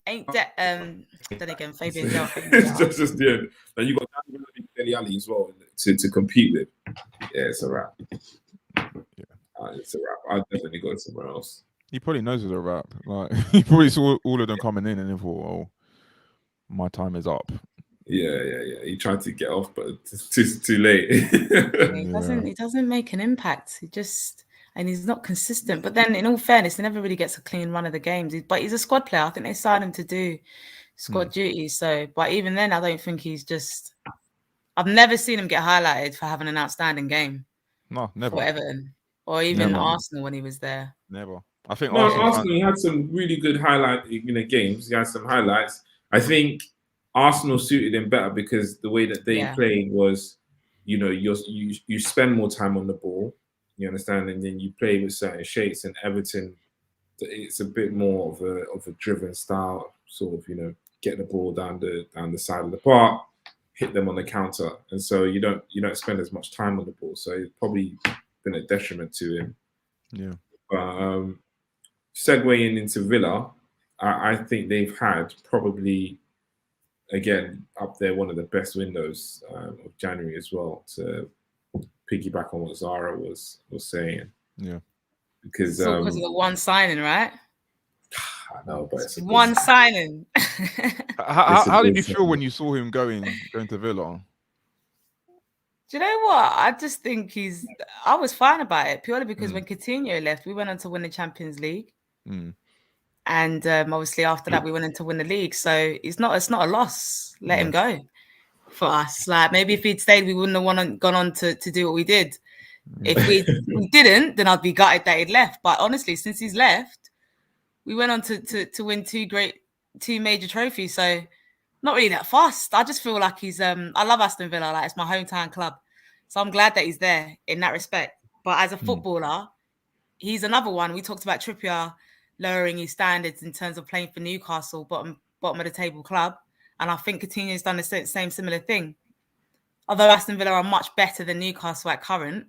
[SPEAKER 2] Ain't that then again, Fabian?
[SPEAKER 3] just the end. Then you got Dele Alli as well to compete with. Yeah, it's a wrap. It's a wrap. I'll definitely go somewhere else.
[SPEAKER 1] He probably knows it's a wrap. Like he probably saw all of them coming in and he thought, "Oh, my time is up."
[SPEAKER 3] Yeah. He tried to get off, but it's too late.
[SPEAKER 2] He doesn't make an impact. And he's not consistent. But then, in all fairness, he never really gets a clean run of the games. But he's a squad player. I think they signed him to do squad duties. So, but even then, I don't think he's just. I've never seen him get highlighted for having an outstanding game.
[SPEAKER 1] No, never.
[SPEAKER 2] For Everton. Or even Arsenal when he was there.
[SPEAKER 1] Never. I think
[SPEAKER 3] Arsenal he had some really good games. He had some highlights. I think Arsenal suited him better because the way that they played was, you spend more time on the ball, you understand, and then you play with certain shapes. And Everton, it's a bit more of a driven style, sort of, get the ball down the side of the park, hit them on the counter, and so you don't spend as much time on the ball. So it's probably been a detriment to him.
[SPEAKER 1] Yeah.
[SPEAKER 3] But segueing into Villa, I think they've had probably, again, up there one of the best windows of January as well to piggyback on what Zara was saying.
[SPEAKER 1] Yeah,
[SPEAKER 3] because
[SPEAKER 2] it's all because of the one signing, right?
[SPEAKER 3] I know, but it's a
[SPEAKER 2] one signing.
[SPEAKER 1] How did you feel when you saw him going to Villa?
[SPEAKER 2] Do you know what? I just think I was fine about it purely because when Coutinho left, we went on to win the Champions League. And obviously after that, we went on to win the league. So it's not a loss. Let him go for us. Like maybe if he'd stayed, we wouldn't have gone on to do what we did. If we didn't, then I'd be gutted that he'd left. But honestly, since he's left, we went on to win two major trophies. So not really that fast. I just feel like he's I love Aston Villa, like it's my hometown club. So I'm glad that he's there in that respect. But as a footballer, he's another one. We talked about Trippier lowering his standards in terms of playing for Newcastle, bottom of the table club. And I think Coutinho's done the same similar thing. Although Aston Villa are much better than Newcastle at current,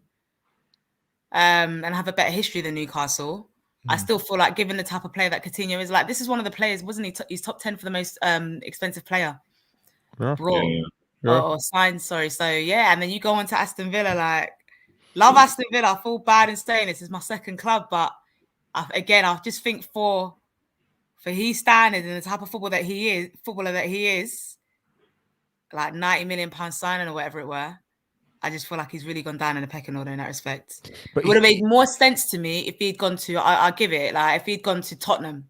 [SPEAKER 2] and have a better history than Newcastle, I still feel like, given the type of player that Coutinho is, like, this is one of the players, wasn't he? He's top 10 for the most expensive player. Or signed, sorry. So, yeah, and then you go on to Aston Villa, like, love Aston Villa. I feel bad in saying this is my second club, but I just think for his standard and the type of footballer that he is, like £90 million signing or whatever it were, I just feel like he's really gone down in the pecking order in that respect. But it would have made more sense to me if he'd gone to, I'll give it, like if he'd gone to Tottenham.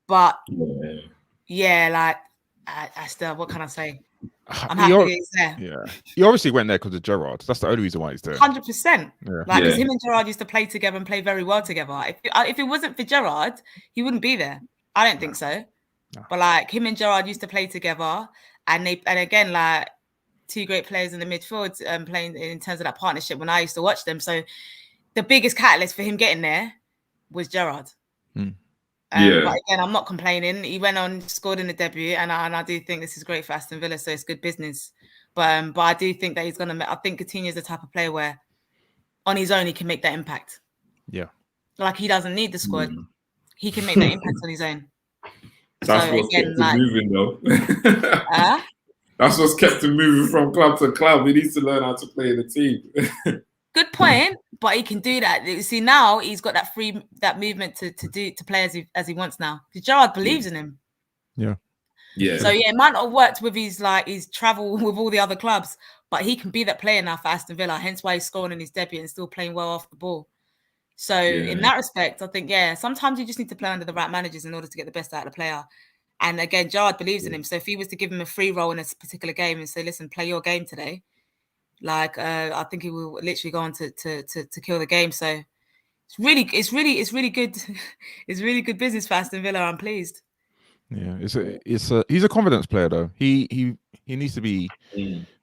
[SPEAKER 2] But yeah, like I still, what can I say? I'm happy that he's there.
[SPEAKER 1] Yeah, he obviously went there because of Gerrard. That's the only reason why he's there.
[SPEAKER 2] 100%. Like, because him and Gerrard used to play together and play very well together. If it wasn't for Gerrard, he wouldn't be there. I don't think so. No. But like him and Gerrard used to play together, and again, like, two great players in the midfield, playing in terms of that partnership when I used to watch them. So the biggest catalyst for him getting there was Gerrard. But again, I'm not complaining. He went on, scored in the debut, and I do think this is great for Aston Villa, so it's good business. But I do think that he's going to. I think Coutinho is the type of player where, on his own, he can make that impact.
[SPEAKER 1] Yeah,
[SPEAKER 2] like he doesn't need the squad; he can make that impact on his own.
[SPEAKER 3] That's so what's again, kept him moving, though. That's what's kept him moving from club to club. He needs to learn how to play in the team.
[SPEAKER 2] Good point, but he can do that. You see, now he's got that movement to play as he wants now. Because Gerrard believes in him.
[SPEAKER 1] Yeah.
[SPEAKER 2] So yeah, it might not have worked with his travel with all the other clubs, but he can be that player now for Aston Villa. Hence why he's scoring in his debut and still playing well off the ball. So in that respect, I think sometimes you just need to play under the right managers in order to get the best out of the player. And again, Gerrard believes in him. So if he was to give him a free role in a particular game and say, "Listen, play your game today," I think he will literally go on to kill the game. So it's really good. It's really good business for Aston Villa. I'm pleased.
[SPEAKER 1] Yeah, he's a confidence player though. He needs to be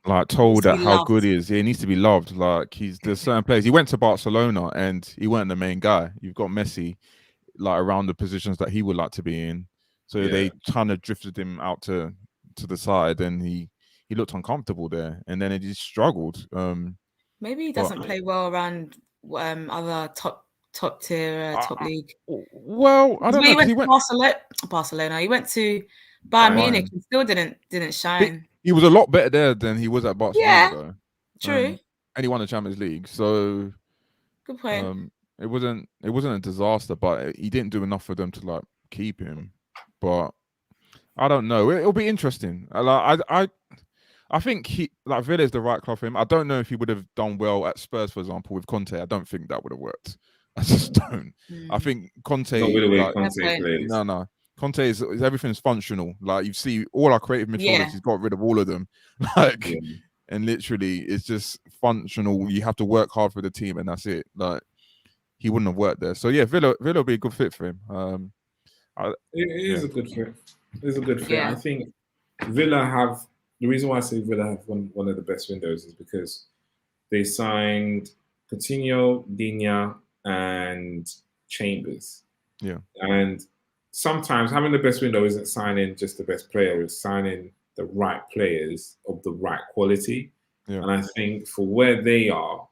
[SPEAKER 1] like told that how good he is. He needs to be loved. Like there's certain players. He went to Barcelona and he weren't the main guy. You've got Messi, like around the positions that he would like to be in. So they kind of drifted him out to the side, and he looked uncomfortable there, and then he struggled.
[SPEAKER 2] Maybe he doesn't play well around other top tier top league.
[SPEAKER 1] Well, I don't know.
[SPEAKER 2] He went to Barcelona. He went to Bayern Munich and still didn't shine.
[SPEAKER 1] He was a lot better there than he was at Barcelona, though.
[SPEAKER 2] True.
[SPEAKER 1] And he won the Champions League, so
[SPEAKER 2] good point.
[SPEAKER 1] It wasn't a disaster, but he didn't do enough for them to keep him. But I don't know. It'll be interesting. I think Villa is the right club for him. I don't know if he would have done well at Spurs, for example, with Conte. I don't think that would have worked. I just don't. I think Conte.
[SPEAKER 3] Not with the way Conte plays.
[SPEAKER 1] No. Conte is everything's functional. Like you see, all our creative midfielders, he's got rid of all of them. And literally, it's just functional. You have to work hard for the team, and that's it. Like he wouldn't have worked there. So yeah, Villa will be a good fit for him.
[SPEAKER 3] It is a good fit. It's a good fit. I think Villa have. The reason why I say Villa have one of the best windows is because they signed Coutinho, Digne, and Chambers.
[SPEAKER 1] Yeah.
[SPEAKER 3] And sometimes having the best window isn't signing just the best player; it's signing the right players of the right quality. Yeah. And I think for where they are,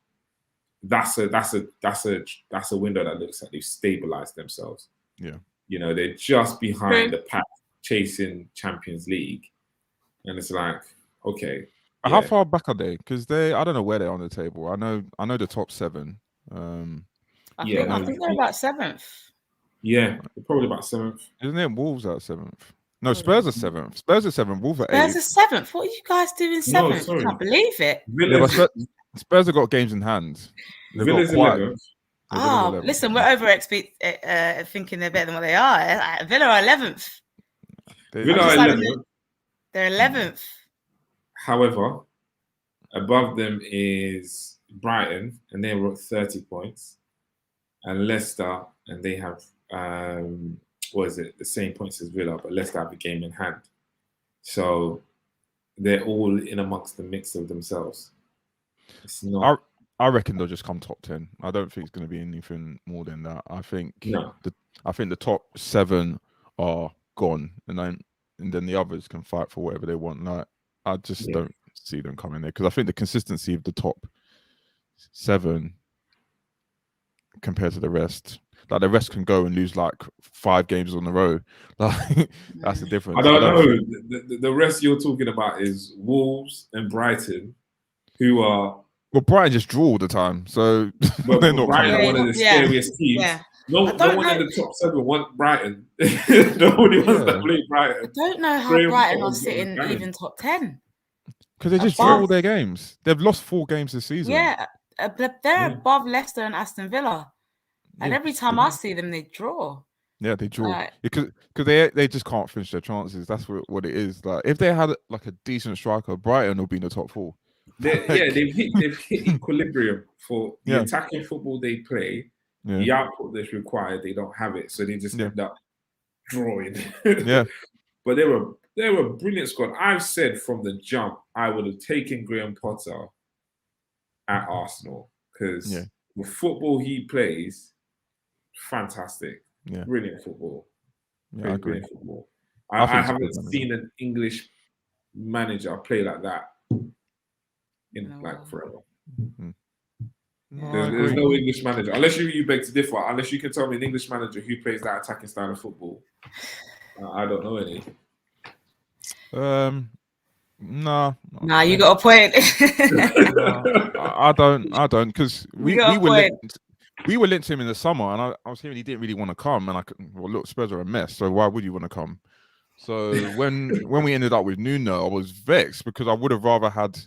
[SPEAKER 3] that's a window that looks like they've stabilized themselves.
[SPEAKER 1] Yeah.
[SPEAKER 3] You know, they're just behind the pack chasing Champions League. And it's like, okay,
[SPEAKER 1] How far back are they? Because I don't know where they're on the table. I know the top 7.
[SPEAKER 2] I think they're about 7th.
[SPEAKER 3] Yeah, they're probably about 7th.
[SPEAKER 1] Isn't it Wolves at 7th? No, Spurs are 7th. Spurs are 7th. Wolves are 8th.
[SPEAKER 2] Spurs are 7th. What are you guys doing 7th? I can't believe it.
[SPEAKER 1] Spurs have got games in hand.
[SPEAKER 3] Villa's 11th.
[SPEAKER 2] Oh, listen, we're thinking they're better than what they are. Villa are 11th.
[SPEAKER 3] Villa are 11th.
[SPEAKER 2] They're 11th.
[SPEAKER 3] However, above them is Brighton, and they're at 30 points, and Leicester, and they have the same points as Villa, but Leicester have a game in hand. So they're all in amongst the mix of themselves. It's not.
[SPEAKER 1] I reckon they'll just come top 10. I don't think it's going to be anything more than that. I think the top 7 are gone, and then the others can fight for whatever they want. Like, I just don't see them coming there, because I think the consistency of the top 7 compared to the rest, like the rest can go and lose like 5 games on the road. Like, that's the difference.
[SPEAKER 3] I don't know. The rest you're talking about is Wolves and Brighton, who are.
[SPEAKER 1] Well, Brighton just draw all the time, so they're not.
[SPEAKER 3] Brighton are one of the scariest teams. Yeah. No one in the top 7 want Brighton. Nobody wants to play Brighton.
[SPEAKER 2] I don't know how Brighton are sitting even top 10.
[SPEAKER 1] Because they just draw all their games. They've lost 4 games this season.
[SPEAKER 2] Yeah, they're above Leicester and Aston Villa. And every time I see them, they draw.
[SPEAKER 1] Yeah, they draw. Because they just can't finish their chances. That's what it is. Like, if they had like a decent striker, Brighton will be in the top 4.
[SPEAKER 3] They've hit equilibrium for the attacking football they play. Yeah. The output that's required, they don't have it, so they just end up drawing. But they were a brilliant squad. I've said from the jump, I would have taken Graham Potter at Arsenal, because the football he plays, fantastic, brilliant football.
[SPEAKER 1] Yeah, I agree.
[SPEAKER 3] Football. I haven't seen an English manager play like that in forever.
[SPEAKER 1] Mm-hmm.
[SPEAKER 3] There's no English manager, unless you beg to differ. Unless you can tell me an English manager who plays that attacking style of football. I don't know any.
[SPEAKER 1] Nah,
[SPEAKER 2] you got a point.
[SPEAKER 1] I don't, because we were linked to him in the summer, and I was hearing he didn't really want to come, and look, Spurs are a mess, so why would you want to come? So when we ended up with Nuno, I was vexed, because I would have rather had.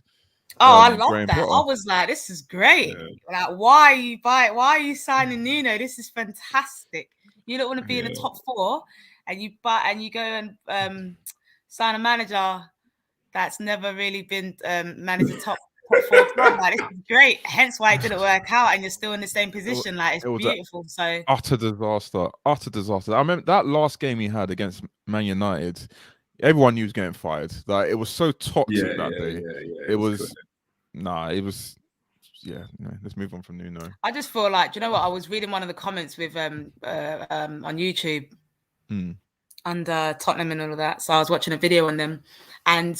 [SPEAKER 2] I love Graham that. Potter. I was like, this is great. Yeah. Like, why are you signing Nuno? This is fantastic. You don't want to be in the top 4, and you go and sign a manager that's never really been managed a top 4 club. Like, this is great. Hence why it didn't work out, and you're still in the same position. Like, it's beautiful. So
[SPEAKER 1] utter disaster. I remember that last game he had against Man United. Everyone knew he was getting fired. Like, it was so toxic that day. It was. Let's move on from Nuno.
[SPEAKER 2] I just feel like, do you know what? I was reading one of the comments with on YouTube under Tottenham and all of that. So I was watching a video on them, and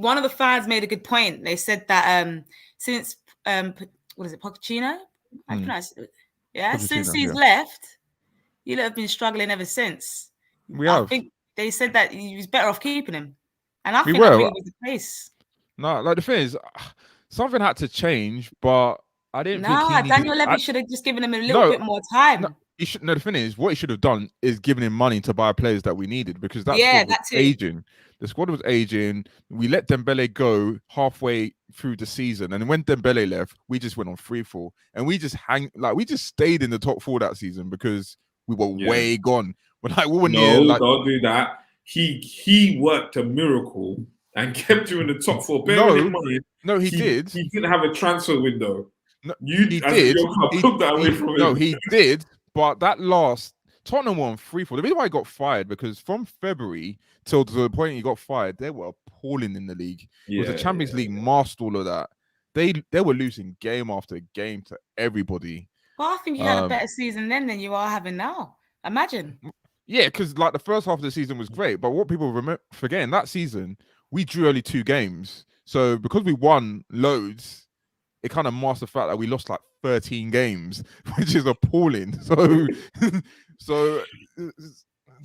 [SPEAKER 2] one of the fans made a good point. They said that since what is it, Pochettino? I pronounce it. Yeah, Pochettino, since he's left, you'll have been struggling ever since. I think they said that he was better off keeping him, and I think that really was the case.
[SPEAKER 1] No, like, the thing is, something had to change, but I didn't think
[SPEAKER 2] Daniel Levy should have just given him a little bit more time.
[SPEAKER 1] The thing is, what he should have done is given him money to buy players that we needed, because that squad was aging. The squad was aging. We let Dembele go halfway through the season, and when Dembele left, we just went on free-fall, and we just stayed in the top 4 that season because we were way gone. But don't
[SPEAKER 3] do that. He worked a miracle and kept you in the top 4.
[SPEAKER 1] No, he did.
[SPEAKER 3] He didn't have a transfer window.
[SPEAKER 1] No, he did. He did. But that last Tottenham won 3-4. The reason why he got fired, because from February till the point he got fired, they were appalling in the league. It was the Champions League masked all of that. They were losing game after game to everybody.
[SPEAKER 2] Well, I think you had a better season then than you are having now. Imagine.
[SPEAKER 1] Yeah, because like the first half of the season was great, but what people forgetting that season, we drew only 2 games. So because we won loads, it kind of masked the fact that we lost like 13 games, which is appalling. So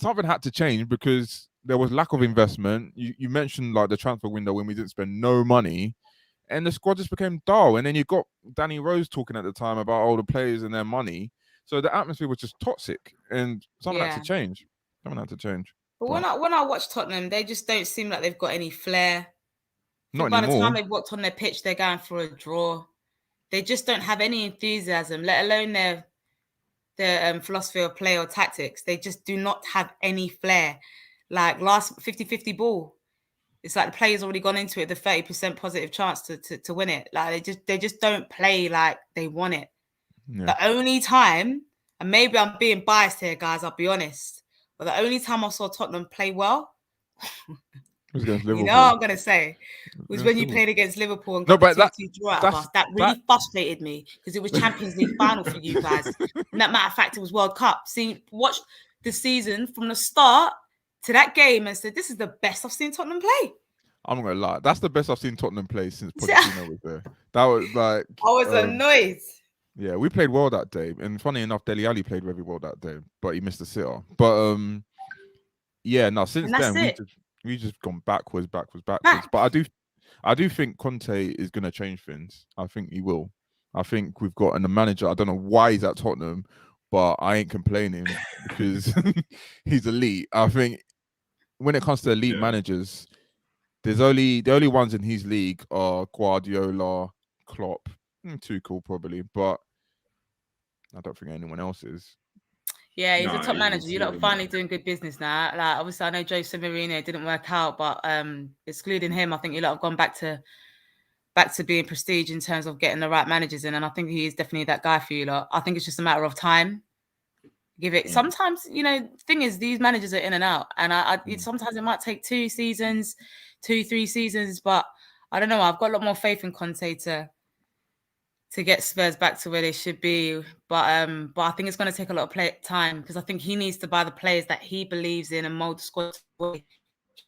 [SPEAKER 1] something had to change, because there was lack of investment. You mentioned like the transfer window when we didn't spend no money, and the squad just became dull. And then you got Danny Rose talking at the time about all the players and their money. So the atmosphere was just toxic, and something had to change. Something had to change.
[SPEAKER 2] But when I watch Tottenham, they just don't seem like they've got any flair.
[SPEAKER 1] Not
[SPEAKER 2] by
[SPEAKER 1] anymore.
[SPEAKER 2] the time they've walked on their pitch, they're going for a draw. They just don't have any enthusiasm, let alone their philosophy of play or tactics. They just do not have any flair. Like last 50-50 ball, it's like the player's already gone into it, the 30% positive chance to win it. Like they just don't play like they want it. Yeah. The only time, and maybe I'm being biased here, guys, I'll be honest, but the only time I saw Tottenham play well, you know what I'm going to say, was when you played against Liverpool and got the 2-2 draw out of us. That really frustrated me because it was Champions League final for you guys. And that matter of fact, it was World Cup. See, watched the season from the start to that game and said, this is the best I've seen Tottenham play.
[SPEAKER 1] I'm not going to lie. That's the best I've seen Tottenham play since Pochettino was there. That was like...
[SPEAKER 2] I was annoyed.
[SPEAKER 1] Yeah, we played well that day. And funny enough, Dele Alli played very well that day, but he missed the sitter. But yeah, no, since then, we just gone backwards. But I do think Conte is going to change things. I think he will. I think we've got a manager. I don't know why he's at Tottenham, but I ain't complaining because he's elite. I think when it comes to elite managers, the only ones in his league are Guardiola, Klopp, Tuchel probably, but I don't think anyone else is.
[SPEAKER 2] Yeah, he's a top manager. You're not finally doing good business now. Like obviously, I know Jose Mourinho didn't work out, but excluding him, I think you lot have gone back to being prestige in terms of getting the right managers in, and I think he is definitely that guy for you lot. I think it's just a matter of time. Give it. Sometimes, thing is, these managers are in and out, and sometimes it might take 2 seasons, 2-3 seasons, but I don't know. I've got a lot more faith in Conte to get Spurs back to where they should be. But I think it's going to take a lot of time because I think he needs to buy the players that he believes in and mold the squad.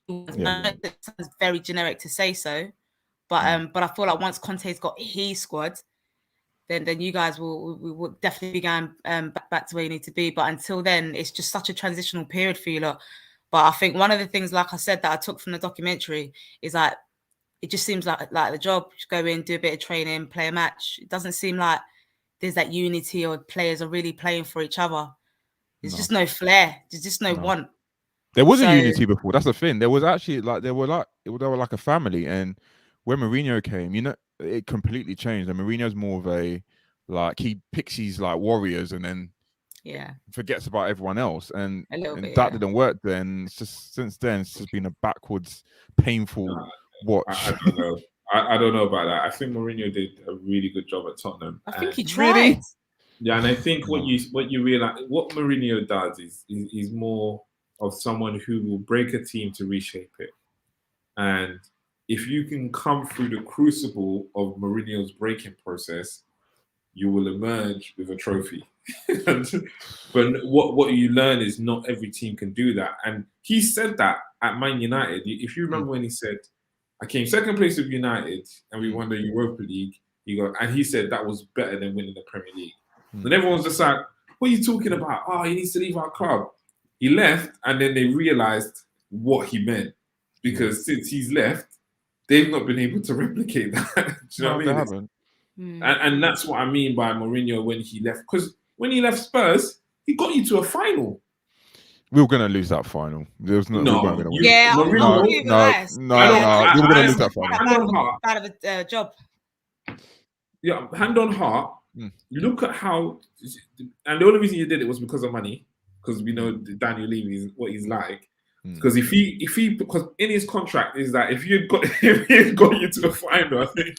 [SPEAKER 2] It sounds very generic to say so, but I feel like once Conte's got his squad, then you guys will definitely be going back to where you need to be. But until then, it's just such a transitional period for you lot. But I think one of the things, like I said, that I took from the documentary is like, it just seems like the job, just go in, do a bit of training, play a match. It doesn't seem like there's that unity or players are really playing for each other. There's just no flair. There's just no want.
[SPEAKER 1] There was a unity before. That's the thing. There was actually they were like a family. And when Mourinho came, it completely changed. And Mourinho's more of he picks his warriors and then forgets about everyone else. And that didn't work then. It's just since then it's just been a backwards, painful watch.
[SPEAKER 3] I don't know about that. I think Mourinho did a really good job at Tottenham.
[SPEAKER 2] I think he tried.
[SPEAKER 1] Really?
[SPEAKER 3] Yeah, and I think what you realize, what Mourinho does is he's more of someone who will break a team to reshape it. And if you can come through the crucible of Mourinho's breaking process, you will emerge with a trophy. But what you learn is not every team can do that. And he said that at Man United. If you remember when he said, I came second place with United and we won the Europa League, and he said that was better than winning the Premier League. And everyone was just like, what are you talking about? Oh, he needs to leave our club. He left, and then they realized what he meant. Because since he's left, they've not been able to replicate that. Do you know what I mean?
[SPEAKER 1] They haven't.
[SPEAKER 3] And that's what I mean by Mourinho when he left. Because when he left Spurs, he got you to a final.
[SPEAKER 1] We were going to lose that final. We weren't going to win.
[SPEAKER 2] Yeah,
[SPEAKER 1] we were going to lose that final.
[SPEAKER 3] Hand on heart.
[SPEAKER 2] Out of a job.
[SPEAKER 3] Yeah, hand on heart. Look at how, and the only reason you did it was because of money, because we know Daniel Levy is what he's like. Because if he because in his contract is that if he had got you to a final, I think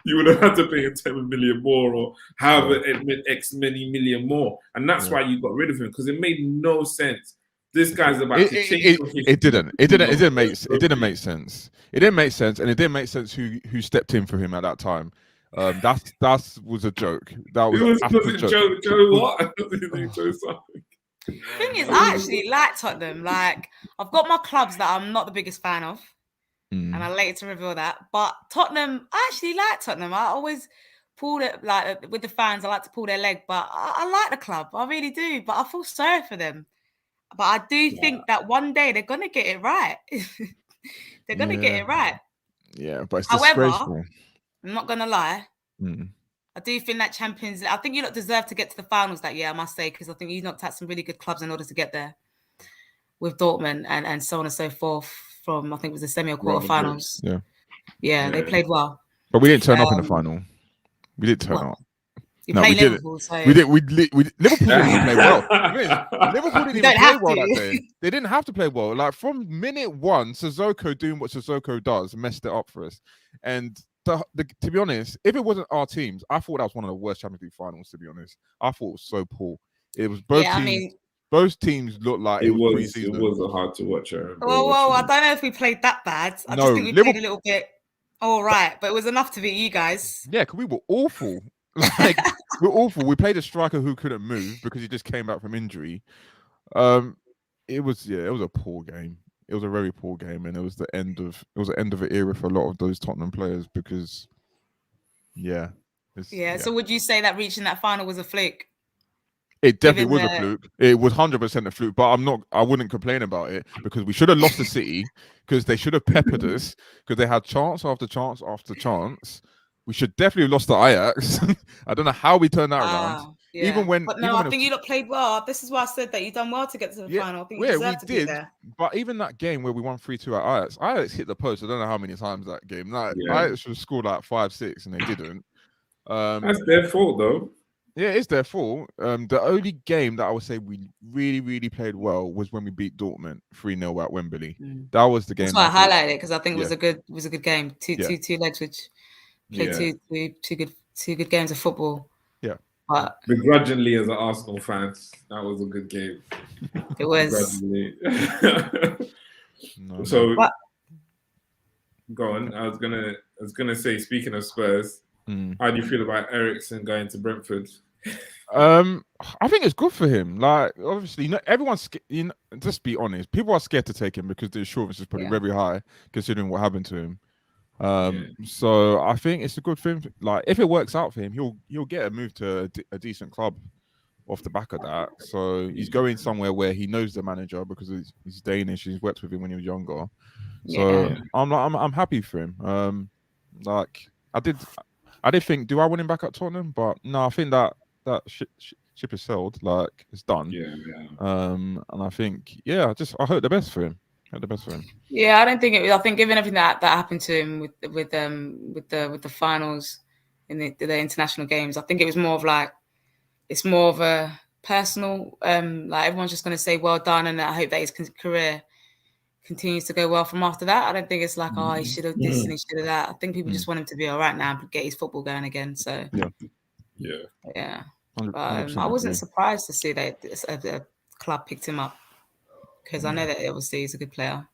[SPEAKER 3] you would have had to pay him 10 million more or however X many million more, and that's why you got rid of him because it made no sense. This guy's about to change.
[SPEAKER 1] It didn't make sense. It didn't make sense, and it didn't make sense who stepped in for him at that time. That was a joke. That was a joke.
[SPEAKER 3] Joe what? Joe something.
[SPEAKER 2] The thing is, I actually like Tottenham. Like, I've got my clubs that I'm not the biggest fan of, and I later to reveal that. But Tottenham, I actually like Tottenham. I always pull it with the fans. I like to pull their leg, but I like the club. I really do. But I feel sorry for them. But I do think that one day they're gonna get it right. They're gonna get it right.
[SPEAKER 1] Yeah, but it's
[SPEAKER 2] However,
[SPEAKER 1] disgraceful.
[SPEAKER 2] I'm not gonna lie.
[SPEAKER 1] Mm.
[SPEAKER 2] I do think that I think you lot deserve to get to the finals that year, I must say, because I think you knocked out some really good clubs in order to get there with Dortmund and so on and so forth from, I think it was the semi or quarterfinals. Yeah, they played well.
[SPEAKER 1] But we didn't turn up in the final. We didn't turn up.
[SPEAKER 2] You played Liverpool, so
[SPEAKER 1] we didn't. Liverpool didn't even play well. Liverpool didn't even play well that day. They didn't have to play well. Like from minute one, Sissoko doing what Sissoko does messed it up for us. And to be honest, if it wasn't our teams, I thought that was one of the worst Champions League finals. To be honest, I thought it was so poor. It was both teams. Both teams looked like it was pre-season.
[SPEAKER 3] It was hard to watch.
[SPEAKER 2] Well, I don't know if we played that bad. I just think we played a little bit all right, but it was enough to beat you guys.
[SPEAKER 1] Yeah, because we were awful. Like we're awful. We played a striker who couldn't move because he just came back from injury. It was a poor game. It was a very poor game, and it was the end of an era for a lot of those Tottenham players because,
[SPEAKER 2] So would you say that reaching that final was a fluke?
[SPEAKER 1] It definitely was a fluke. It was 100% a fluke, but I wouldn't complain about it because we should have lost the City because they should have peppered us because they had chance after chance after chance. We should definitely have lost the Ajax. I don't know how we turned that around.
[SPEAKER 2] Yeah. I think you lot played well. This is why I said that you done well to get to the final. I think you deserve to be there.
[SPEAKER 1] But even that game where we won 3-2 at Ajax hit the post. I don't know how many times that game. Like Ajax should have scored like 5-6 and they didn't.
[SPEAKER 3] That's their fault though.
[SPEAKER 1] Yeah, it's their fault. The only game that I would say we really, really played well was when we beat Dortmund 3-0 at Wembley. That was the game.
[SPEAKER 2] That's why I highlighted it because I think it was a good game. Two legs, which played two good games of football.
[SPEAKER 1] Yeah.
[SPEAKER 2] But
[SPEAKER 3] begrudgingly, as an Arsenal fan, that was a good game.
[SPEAKER 2] It was.
[SPEAKER 3] Go on. I was gonna say, speaking of Spurs. How do you feel about Ericsson going to Brentford?
[SPEAKER 1] I think it's good for him. Like, obviously, everyone's. Just be honest. People are scared to take him because the insurance is probably very high, considering what happened to him. So I think it's a good thing. Like, if it works out for him, he'll get a move to a decent club off the back of that. So he's going somewhere where he knows the manager because he's Danish. He's worked with him when he was younger. So I'm happy for him. Like I did think, do I want him back at Tottenham? But no, I think that ship is sailed. Like, it's done. And I think, I hope the best for him.
[SPEAKER 2] Yeah, I don't think I think given everything that happened to him with the finals in the international games, I think it was more of like it's more of a personal. Like everyone's just going to say well done, and I hope that his career continues to go well from after that. I don't think it's like, he should have this and he should have that. I think people just want him to be all right now and get his football going again. So yeah. I wasn't surprised to see that a club picked him up because I know that obviously he's a good player.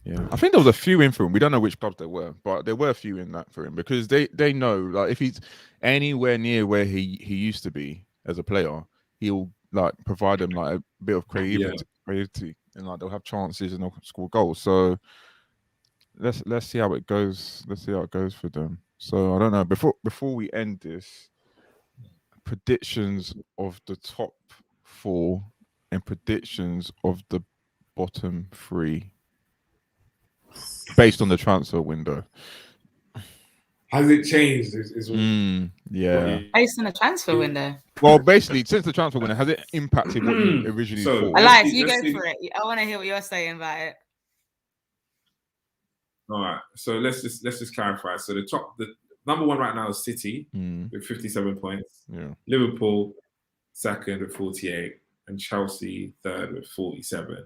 [SPEAKER 1] Yeah, I think there was a few in for him. We don't know which clubs there were, but there were a few in that for him because they know, like, if he's anywhere near where he used to be as a player, he'll like provide them like a bit of creativity. And like they'll have chances and they'll score goals. So let's see how it goes. Let's see how it goes for them. So I don't know. Before we end this, predictions of the top 4 and predictions of the bottom 3 based on the transfer window.
[SPEAKER 3] Has it changed?
[SPEAKER 2] Based on the transfer window.
[SPEAKER 1] Well, basically, since the transfer window, has it impacted what you originally thought?
[SPEAKER 2] Elias, you go for it. I want to hear what you're saying about it.
[SPEAKER 3] All right. So let's just clarify. So the number 1 right now is City with 57 points.
[SPEAKER 1] Yeah.
[SPEAKER 3] Liverpool second with 48, and Chelsea third with 47.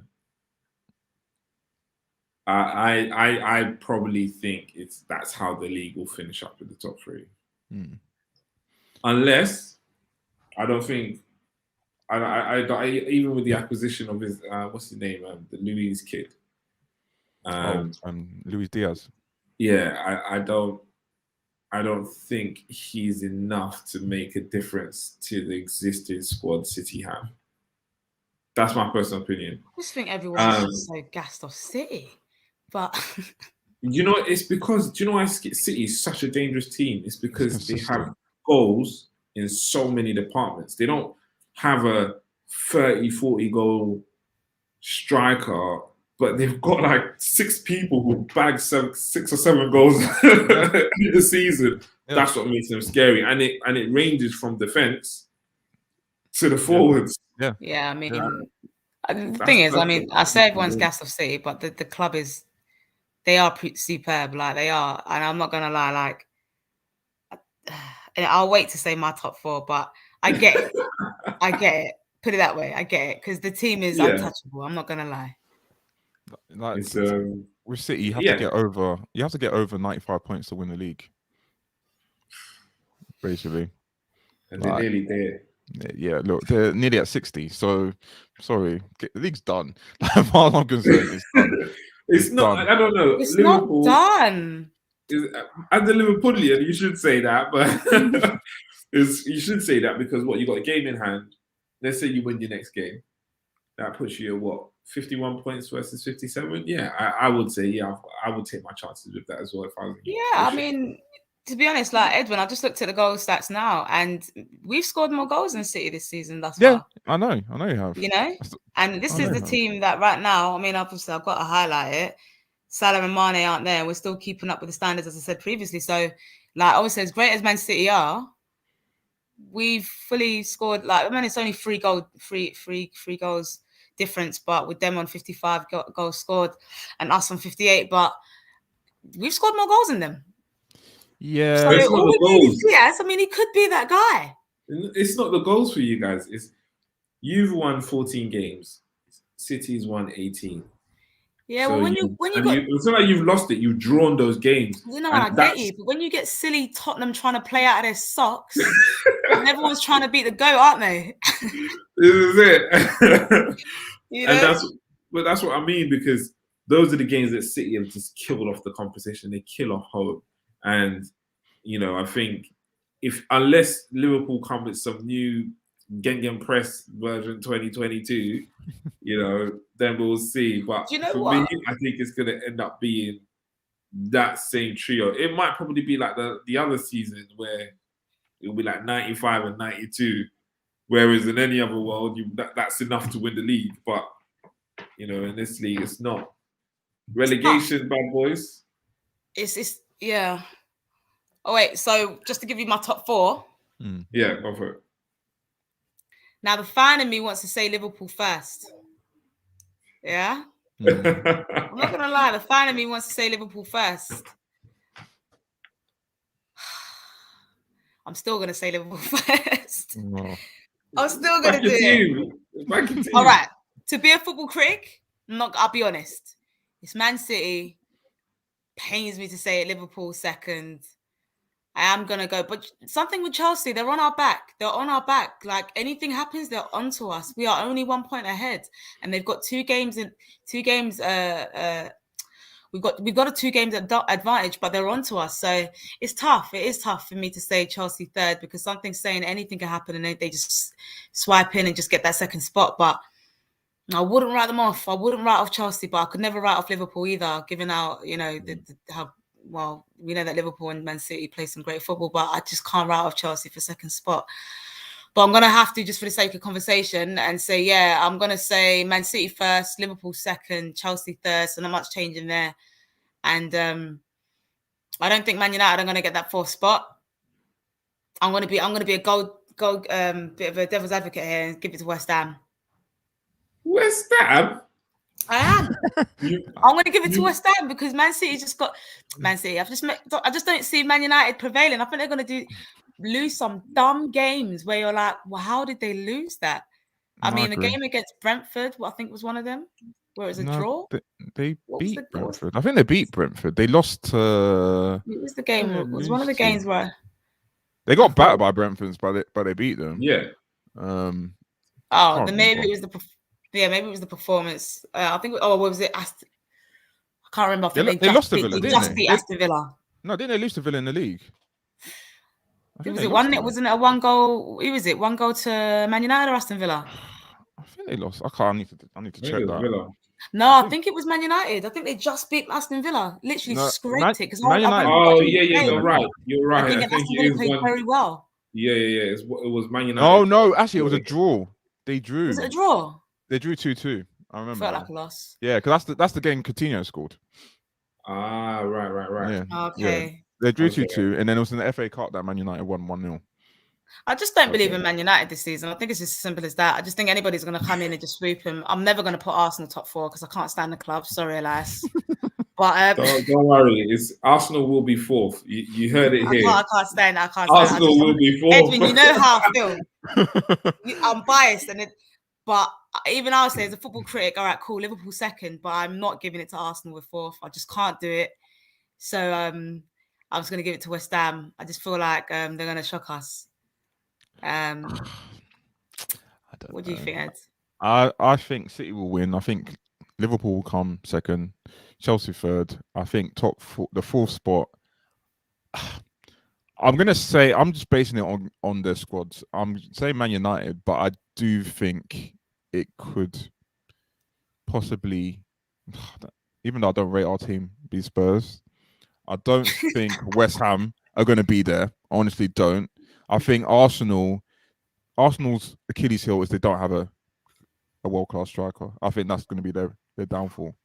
[SPEAKER 3] I probably think that's how the league will finish up with the top 3, unless I don't think I even with the acquisition of his what's his name the Luis kid,
[SPEAKER 1] Luis Diaz.
[SPEAKER 3] Yeah, I don't think he's enough to make a difference to the existing squad City have. That's my personal opinion.
[SPEAKER 2] I just think everyone's so gassed off City. But
[SPEAKER 3] it's because why City is such a dangerous team? It's because they have goals in so many departments. They don't have a 30, 40 goal striker, but they've got like 6 people who bag 6 or 7 goals in the season.
[SPEAKER 1] Yeah.
[SPEAKER 3] That's what makes them scary, and it ranges from defense to the forwards.
[SPEAKER 2] Yeah, I mean, the thing is, I mean, I say everyone's gassed off City, but the club is, they are superb, like they are, and I'm not gonna lie, like, and I'll wait to say my top 4, but I get it, I get it. Put it that way, I get it, because the team is untouchable. I'm not gonna lie.
[SPEAKER 1] Like
[SPEAKER 3] It's,
[SPEAKER 1] with City, you have to get over. You have to get over 95 points to win the league. Basically,
[SPEAKER 3] and they're nearly there.
[SPEAKER 1] Yeah, look, they're nearly at 60. So, sorry, the league's done. As far as I'm concerned, it's done.
[SPEAKER 3] It's not.
[SPEAKER 1] Done.
[SPEAKER 3] I don't know.
[SPEAKER 2] It's
[SPEAKER 3] Liverpool,
[SPEAKER 2] not done.
[SPEAKER 3] As a Liverpoolian, you should say that, but you should say that because what, you got a game in hand. Let's say you win your next game, that puts you at what, 51 points versus 57? Yeah, I would say I would take my chances with that as well if I was.
[SPEAKER 2] I mean, to be honest, like Edwin, I just looked at the goal stats now, and we've scored more goals than City this season thus far.
[SPEAKER 1] I know you have.
[SPEAKER 2] You know, and this is the team that right now, I mean, obviously I've got to highlight it. Salah and Mane aren't there. We're still keeping up with the standards, as I said previously. So, like, obviously, as great as Man City are, we've fully scored. Like, I mean, it's only 3 goals difference, but with them on 55 goals scored and us on 58, but we've scored more goals than them.
[SPEAKER 1] Yeah,
[SPEAKER 3] so it's not the goals.
[SPEAKER 2] Yes, I mean, he could be that guy.
[SPEAKER 3] It's not the goals for you guys. It's you've won 14 games. City's won 18.
[SPEAKER 2] Yeah, so well,
[SPEAKER 3] it's not like you've lost it. You've drawn those games.
[SPEAKER 2] You know, I get you, but when you get silly Tottenham trying to play out of their socks, and everyone's trying to beat the goat, aren't they?
[SPEAKER 3] This is it.
[SPEAKER 2] You know?
[SPEAKER 3] And that's what I mean, because those are the games that City have just killed off the competition. They kill off hope, and you know, I think unless Liverpool come with some new Gengen Press version 2022, you know, then we'll see. But
[SPEAKER 2] you know
[SPEAKER 3] for me, I think it's going to end up being that same trio. It might probably be like the other season where it'll be like 95 and 92, whereas in any other world, that's enough to win the league. But, you know, in this league, it's not. Relegation, bad boys.
[SPEAKER 2] It's yeah. Oh, wait. So just to give you my top 4.
[SPEAKER 3] Yeah, go for it.
[SPEAKER 2] Now, the fan in me wants to say Liverpool first. Yeah? I'm not going to lie. The fan in me wants to say Liverpool first. I'm still going to say Liverpool first.
[SPEAKER 1] No.
[SPEAKER 2] I'm still going to do it. All right. To be a football critic, I'll be honest. It's Man City. Pains me to say it. Liverpool second. I am going to go. But something with Chelsea, they're on our back. They're on our back. Like, anything happens, they're onto us. We are only 1 point ahead. And they've got 2 games. We've got a 2 games advantage, but they're onto us. So it's tough. It is tough for me to say Chelsea third, because something's saying anything can happen and they just swipe in and just get that second spot. But I wouldn't write them off. I wouldn't write off Chelsea, but I could never write off Liverpool either, given how, you know, how well, we know that Liverpool and Man City play some great football, but I just can't write off Chelsea for second spot. But I'm going to have to, just for the sake of conversation, and say, yeah, I'm going to say Man City first, Liverpool second, Chelsea third, so not much change in there. And I don't think Man United are going to get that 4th spot. I'm going to be a gold bit of a devil's advocate here and give it to West Ham.
[SPEAKER 3] West Ham?
[SPEAKER 2] I am. I'm going to give it to West Ham because Man City just got Man City. I just don't see Man United prevailing. I think they're going to lose some dumb games where you're like, well, how did they lose that? I mean, the game against Brentford, I think was one of them, where it was a draw.
[SPEAKER 1] They beat Brentford. I think they beat Brentford. They lost to.
[SPEAKER 2] It was the game. It was one of the games where
[SPEAKER 1] they got battered by Brentford, but they beat them.
[SPEAKER 3] Yeah.
[SPEAKER 2] Then maybe it was maybe it was the performance. I think. What was it? I can't remember. I think
[SPEAKER 1] they lost to Villa.
[SPEAKER 2] They just beat Aston Villa.
[SPEAKER 1] No, didn't they lose to Villa in the league?
[SPEAKER 2] Wasn't it a 1 goal? Who was it? 1 goal to Man United or Aston Villa?
[SPEAKER 1] I think they lost. I need to check that.
[SPEAKER 3] Villa.
[SPEAKER 2] No, I think it was Man United. I think they just beat Aston Villa. Literally scraped it.
[SPEAKER 1] Man United.
[SPEAKER 3] You're right. I think
[SPEAKER 2] Aston Villa played very well.
[SPEAKER 3] Yeah. It was Man United.
[SPEAKER 1] Oh no, actually, it was a draw. They drew.
[SPEAKER 2] Was it a draw?
[SPEAKER 1] They drew 2-2. I remember.
[SPEAKER 2] Felt like a loss.
[SPEAKER 1] Yeah, because that's the game Coutinho scored.
[SPEAKER 3] Ah, right.
[SPEAKER 1] Yeah.
[SPEAKER 2] Okay.
[SPEAKER 1] Yeah. They drew 2-2, and then it was in the FA Cup that Man United won 1-0.
[SPEAKER 2] I just don't believe in Man United this season. I think it's just as simple as that. I just think anybody's going to come in and just sweep him. I'm never going to put Arsenal top 4 because I can't stand the club. Sorry, Elias. But
[SPEAKER 3] don't worry, Arsenal will be 4th. You heard it here.
[SPEAKER 2] I can't stand it.
[SPEAKER 3] Arsenal will be 4th.
[SPEAKER 2] Edwin, you know how I feel. I'm biased, but even I'll say as a football critic, all right, cool, Liverpool 2nd, but I'm not giving it to Arsenal with 4th. I just can't do it. So I'm just going to give it to West Ham. I just feel like they're going to shock us. What do you think, Ed?
[SPEAKER 1] I think City will win. I think Liverpool will come 2nd, Chelsea 3rd. I think the 4th spot. I'm gonna say I'm just basing it on their squads. I'm saying Man United, but I do think it could possibly, even though I don't rate our team, be Spurs. I don't think West Ham are going to be there. I honestly don't. I think Arsenal's Achilles heel is they don't have a world-class striker. I think that's going to be their downfall.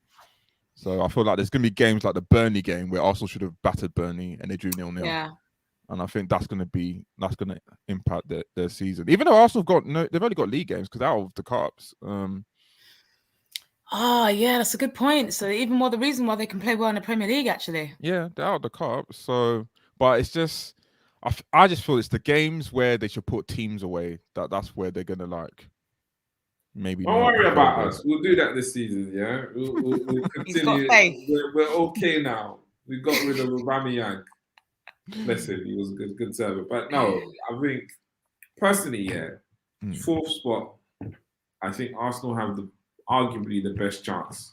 [SPEAKER 1] So I feel like there's going to be games like the Burnley game where Arsenal should have battered Burnley and they drew 0-0.
[SPEAKER 2] Yeah.
[SPEAKER 1] And I think that's going to impact their season. Even though Arsenal they've only got league games because out of the cups.
[SPEAKER 2] Yeah, that's a good point. So even more the reason why they can play well in the Premier League, actually.
[SPEAKER 1] Yeah, they're out of the cup. So, but it's just, I just feel it's the games where they should put teams away. That's where they're gonna like. Maybe.
[SPEAKER 3] Don't worry about us. We'll do that this season. Yeah, we'll continue.
[SPEAKER 2] He's got faith.
[SPEAKER 3] We're okay now. We got rid of Aubameyang. Bless him. He was a good servant. But no, I think personally, 4th spot. I think Arsenal have arguably the best chance.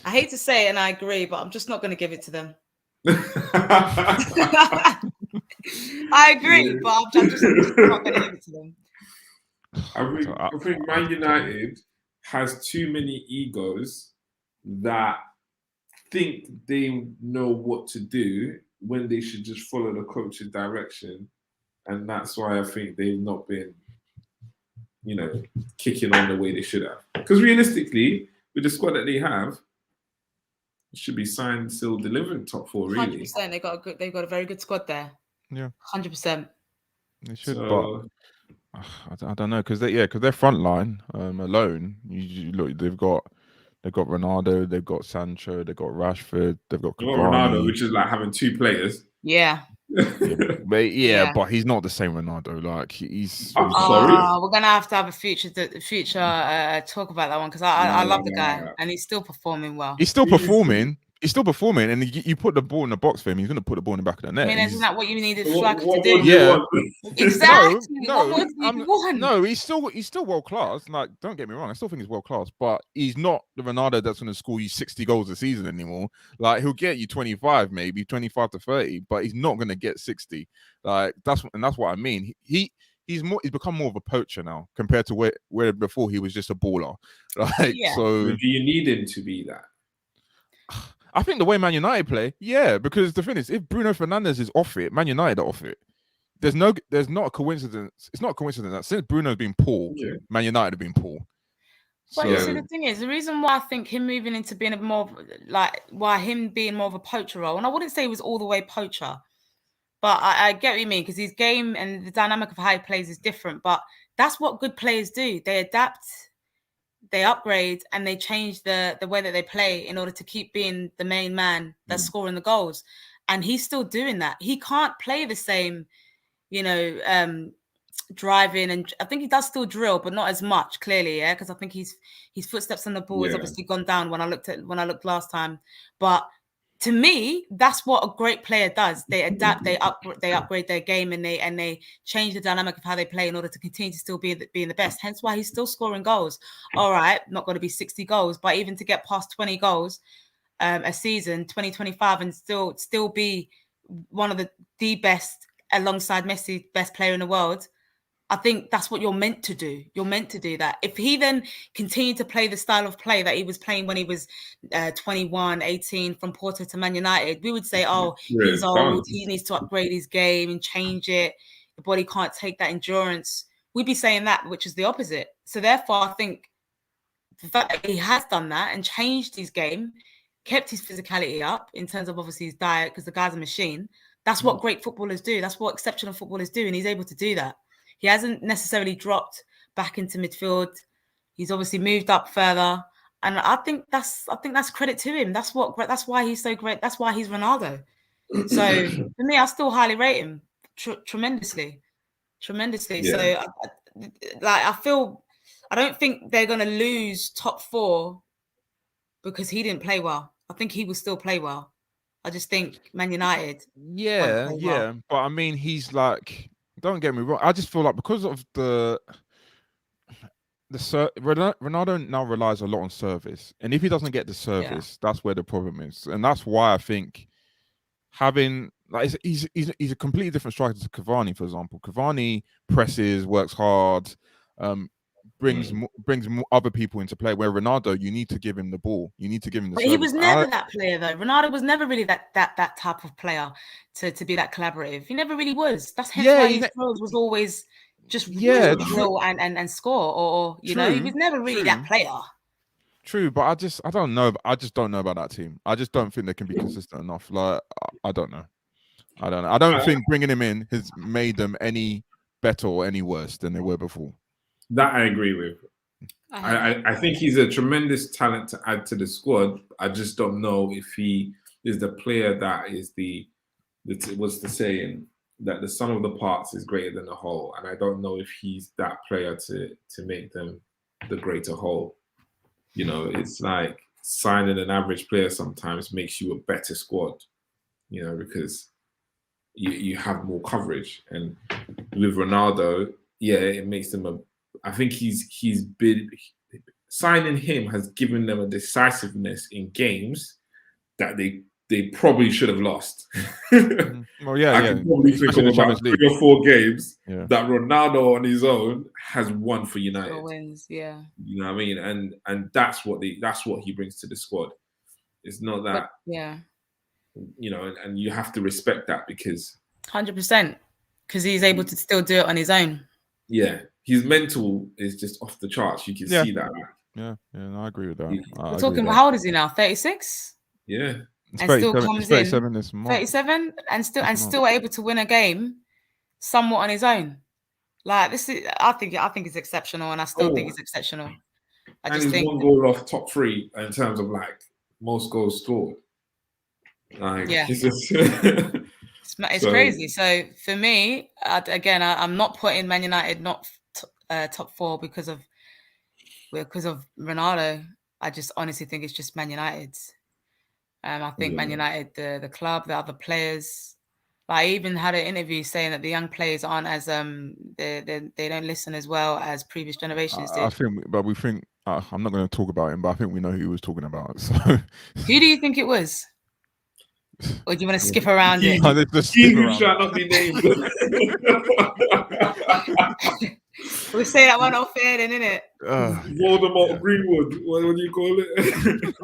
[SPEAKER 2] I hate to say it, and I agree, but I'm just not going to give it to them. I agree, but I'm just not going to give it to them.
[SPEAKER 3] I think Man United has too many egos that think they know what to do when they should just follow the coach's direction. And that's why I think they've not been, kicking on the way they should have. Because realistically, with the squad that they have, it should be signed, sealed, delivered top 4, really.
[SPEAKER 2] 100%. They've got a very good squad there.
[SPEAKER 1] Yeah.
[SPEAKER 2] 100%.
[SPEAKER 1] They should, but I don't know because their front line alone, you look, they've got Ronaldo, they've got Sancho, they've got Rashford, they've got
[SPEAKER 3] Ronaldo, which is like having 2 players.
[SPEAKER 2] Yeah.
[SPEAKER 1] But he's not the same Ronaldo. Like he's.
[SPEAKER 3] I'm sorry.
[SPEAKER 2] We're gonna have to have a future talk about that one because I love the guy and he's still performing well.
[SPEAKER 1] He's still performing. He's still performing, and you put the ball in the box for him. He's going to put the ball in the back of the net.
[SPEAKER 2] I mean, isn't that what you needed striker to do?
[SPEAKER 1] Yeah,
[SPEAKER 2] exactly. No,
[SPEAKER 1] he's still world class. Like, don't get me wrong, I still think he's world class, but he's not the Ronaldo that's going to score you 60 goals a season anymore. Like, he'll get you 25, maybe 25 to 30, but he's not going to get 60. Like, that's what I mean. He's become more of a poacher now compared to where before he was just a baller. Like, so
[SPEAKER 3] do you need him to be that?
[SPEAKER 1] I think the way Man United play, because the thing is, if Bruno Fernandes is off it, Man United are off it. There's not a coincidence. It's not a coincidence that since Bruno's been poor, Man United have been poor.
[SPEAKER 2] But you see, the thing is, the reason why I think him moving into being being more of a poacher role, and I wouldn't say he was all the way poacher, but I get what you mean because his game and the dynamic of how he plays is different. But that's what good players do. They adapt. They upgrade and they change the way that they play in order to keep being the main man that's scoring the goals. And he's still doing that. He can't play the same, driving. And I think he does still drill, but not as much, clearly, because I think his footsteps on the ball has obviously gone down when I looked last time. But to me, that's what a great player does. They adapt, they upgrade their game, and they change the dynamic of how they play in order to continue to still be the best. Hence why he's still scoring goals. All right, not going to be 60 goals, but even to get past 20 goals a season, 2025, and still be one of the best alongside Messi, best player in the world. I think that's what you're meant to do. You're meant to do that. If he then continued to play the style of play that he was playing when he was 21, 18, from Porto to Man United, we would say, he's old. He needs to upgrade his game and change it. The body can't take that endurance. We'd be saying that, which is the opposite. So therefore, I think the fact that he has done that and changed his game, kept his physicality up in terms of obviously his diet, because the guy's a machine. That's what great footballers do. That's what exceptional footballers do, and he's able to do that. He hasn't necessarily dropped back into midfield. He's obviously moved up further, and I think that's credit to him. That's why he's so great. That's why he's Ronaldo. So for me, I still highly rate him tremendously.
[SPEAKER 3] Yeah.
[SPEAKER 2] So I don't think they're going to lose top 4 because he didn't play well. I think he will still play well. I just think Man United.
[SPEAKER 1] Yeah. But I mean, he's like, don't get me wrong. I just feel like because of Ronaldo now relies a lot on service, and if he doesn't get the service, that's where the problem is, and that's why I think having like he's a completely different striker to Cavani, for example. Cavani presses, works hard, brings other people into play. Where Ronaldo, you need to give him the ball, you need to give him the.
[SPEAKER 2] But service. He was never that player though. Ronaldo was never really that type of player to be that collaborative. He never really was. That's hence why his goals was always just drill and score, or you know, he was never really that player.
[SPEAKER 1] True, but I don't know. I just don't know about that team. I just don't think they can be consistent enough. Like, I don't know. I don't think bringing him in has made them any better or any worse than they were before.
[SPEAKER 3] That I agree with. I think he's a tremendous talent to add to the squad. I just don't know if he is the player that is what's the saying, that the sum of the parts is greater than the whole. And I don't know if he's that player to make them the greater whole. You know, it's like signing an average player sometimes makes you a better squad, you know, because you have more coverage. And with Ronaldo, it makes them I think he's been signing him has given them a decisiveness in games that they probably should have lost.
[SPEAKER 1] Well, I can
[SPEAKER 3] probably think of about 3 or 4 games that Ronaldo on his own has won for United.
[SPEAKER 2] Wins, you
[SPEAKER 3] know what I mean? And that's what he brings to the squad. It's not that, you know, and you have to respect that because
[SPEAKER 2] 100%, because he's able to still do it on his own.
[SPEAKER 3] Yeah, his mental is just off the charts. You can see that.
[SPEAKER 1] Yeah, I agree with that.
[SPEAKER 2] We're talking about how old is he now? 36.
[SPEAKER 3] Yeah,
[SPEAKER 1] and still comes 37 this month.
[SPEAKER 2] 37, and still able to win a game somewhat on his own. Like this is, I think it's exceptional, and I still think it's exceptional.
[SPEAKER 3] And he's 1 goal off top 3 in terms of like most goals scored. Like,
[SPEAKER 2] it's crazy. So for me, again, I'm not putting Man United top 4 because of Ronaldo. I just honestly think it's just Man United. I think Man United, the club, the other players. I even had an interview saying that the young players aren't as they don't listen as well as previous generations did.
[SPEAKER 1] I think, but we think I'm not going to talk about him, but I think we know who he was talking about. So,
[SPEAKER 2] who do you think it was? Or do you want to skip around it?
[SPEAKER 3] He who shall not be named.
[SPEAKER 2] We'll say that one off air then, innit?
[SPEAKER 3] Voldemort Greenwood. What do you call it?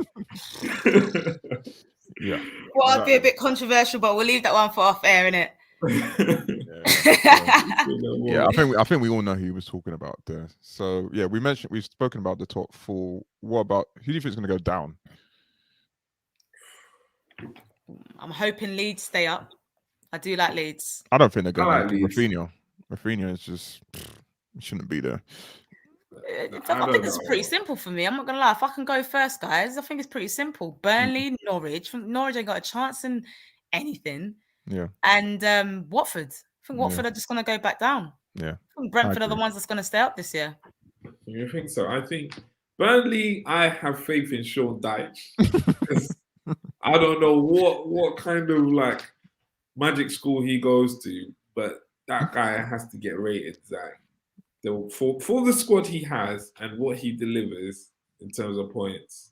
[SPEAKER 2] Well, I'd be a bit controversial, but we'll leave that one for off air, innit?
[SPEAKER 1] I think we all know who he was talking about there. So we've spoken about the top 4. What about who do you think is going to go down?
[SPEAKER 2] I'm hoping Leeds stay up. I do like Leeds.
[SPEAKER 1] I don't think they're going to. Rafinha is just shouldn't be there.
[SPEAKER 2] I think it's pretty simple for me. I'm not gonna lie. If I can go first, guys, I think it's pretty simple. Burnley, Norwich. Norwich ain't got a chance in anything.
[SPEAKER 1] Yeah.
[SPEAKER 2] And Watford. I think Watford are just gonna go back down.
[SPEAKER 1] Yeah.
[SPEAKER 2] I think Brentford are the ones that's gonna stay up this year.
[SPEAKER 3] You think so? I think Burnley. I have faith in Sean Dyche. I don't know what kind of like magic school he goes to, but that guy has to get rated, Zach. For the squad he has and what he delivers in terms of points,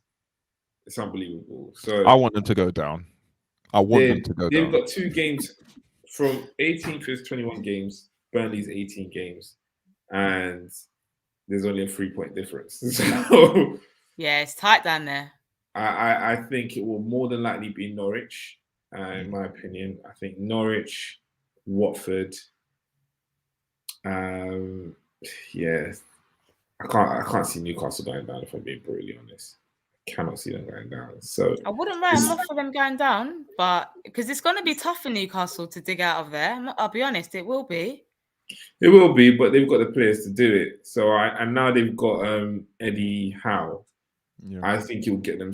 [SPEAKER 3] it's unbelievable. So
[SPEAKER 1] I want them to go down.
[SPEAKER 3] They've got 2 games from 18 to 21 games. Burnley's 18 games, and there's only a 3-point difference. So
[SPEAKER 2] it's tight down there.
[SPEAKER 3] I think it will more than likely be Norwich, in my opinion. I think Norwich, Watford, I can't see Newcastle going down, if I'm being brutally honest. I cannot see them going down. So
[SPEAKER 2] I wouldn't write them off for them going down, but because it's going to be tough for Newcastle to dig out of there. I'll be honest, it will be.
[SPEAKER 3] it will be, but they've got the players to do it. So and now they've got Eddie Howe.
[SPEAKER 1] Yeah.
[SPEAKER 3] I think he'll get them.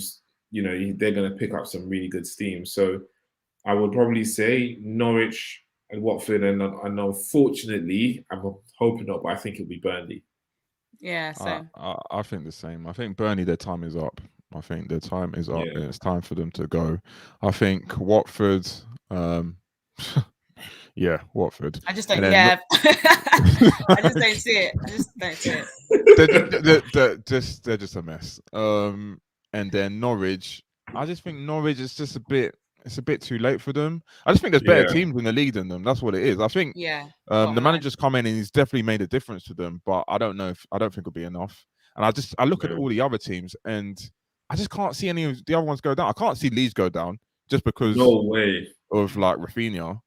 [SPEAKER 3] You know, they're going to pick up some really good steam. So I would probably say Norwich and Watford, and unfortunately, I'm hoping not, but I think it'll be Burnley.
[SPEAKER 2] Yeah, so
[SPEAKER 1] I think the same. I think Burnley, their time is up. I think their time is up, and it's time for them to go. I think Watford, yeah, Watford.
[SPEAKER 2] I just don't. Yeah, I just don't see it. I just don't see it.
[SPEAKER 1] They're just a mess. And then Norwich, I just think Norwich is just it's a bit too late for them. I just think there's better teams in the league than them. That's what it is. I think the manager's come in and he's definitely made a difference to them, but I don't think it'll be enough. And I look at all the other teams and I just can't see any of the other ones go down. I can't see Leeds go down just because of like Rafinha.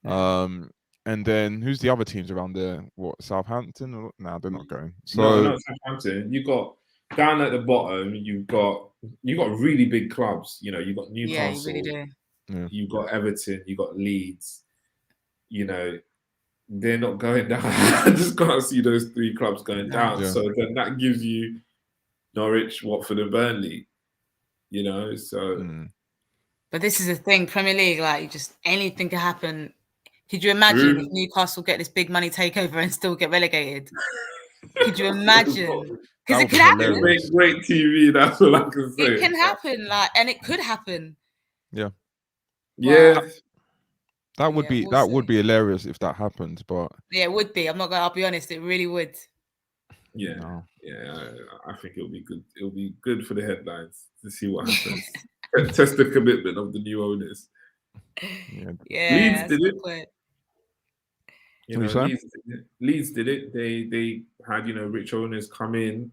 [SPEAKER 1] And then who's the other teams around there? What, Southampton? No, they're not going. So
[SPEAKER 3] no, not Southampton. You got down at the bottom. You got really big clubs. You know, you got Newcastle.
[SPEAKER 2] Yeah, you really do.
[SPEAKER 1] Yeah.
[SPEAKER 3] You got Everton. You got Leeds. You know, they're not going down. I just can't see those three clubs going down.
[SPEAKER 1] Yeah.
[SPEAKER 3] So then that gives you Norwich, Watford, and Burnley. You know, so.
[SPEAKER 2] But this is the thing, Premier League. Like, just anything can happen. Could you imagine if Newcastle get this big money takeover and still get relegated? Could you imagine? Because it could happen.
[SPEAKER 3] Great TV. That's all I can say.
[SPEAKER 2] It can happen, and it could happen.
[SPEAKER 1] Yeah.
[SPEAKER 3] Yeah.
[SPEAKER 1] That would be hilarious if that happened, but
[SPEAKER 2] yeah, it would be. I'll be honest, it really would.
[SPEAKER 3] Yeah. No. Yeah, I think it'll be good. It'll be good for the headlines to see what happens. Test the commitment of the new owners.
[SPEAKER 2] Yeah.
[SPEAKER 3] Leeds did it.
[SPEAKER 2] Point.
[SPEAKER 3] You know, Leeds did it. They had, you know, rich owners come in,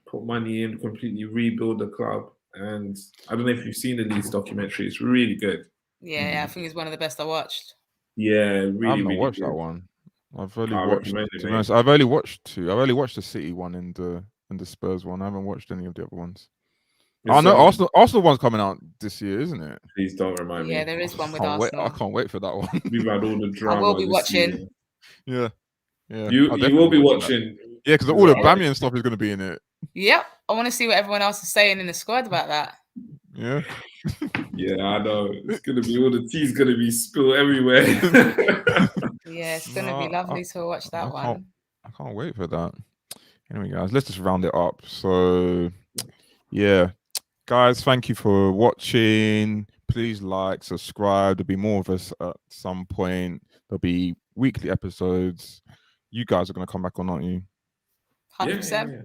[SPEAKER 3] put money in, completely rebuild the club. And I don't know if you've seen the Leeds documentary. It's really good.
[SPEAKER 2] Yeah, I think it's one of the best I watched.
[SPEAKER 3] Yeah, really.
[SPEAKER 1] I've not watched that one. I've only watched. I've only watched two. I've only watched the City one and the Spurs one. I haven't watched any of the other ones. I know Arsenal one's coming out this year, isn't it?
[SPEAKER 3] Please don't remind me.
[SPEAKER 2] Yeah, there is one with Arsenal.
[SPEAKER 1] I can't wait for that one.
[SPEAKER 3] We've had all the drama.
[SPEAKER 2] I will be watching.
[SPEAKER 3] Season.
[SPEAKER 1] Yeah.
[SPEAKER 3] You will be watching.
[SPEAKER 1] Yeah, because all the Bamian stuff is going to be in it.
[SPEAKER 2] Yep. I want to see what everyone else is saying in the squad about that.
[SPEAKER 1] Yeah.
[SPEAKER 3] Yeah, I know. It's going to be all the tea's going to be spilled everywhere.
[SPEAKER 2] Yeah, it's going to be lovely to watch that one.
[SPEAKER 1] I can't wait for that. Anyway, guys, let's just round it up. So, yeah. Guys, thank you for watching. Please like, subscribe. There'll be more of us at some point. There'll be weekly episodes. You guys are going to come back on, aren't you?
[SPEAKER 2] 100%. Yeah.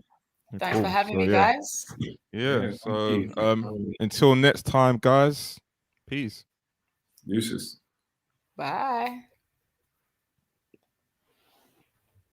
[SPEAKER 2] Thanks for having me, guys.
[SPEAKER 1] Yeah. So until next time, guys. Peace.
[SPEAKER 3] Deuces.
[SPEAKER 2] Bye.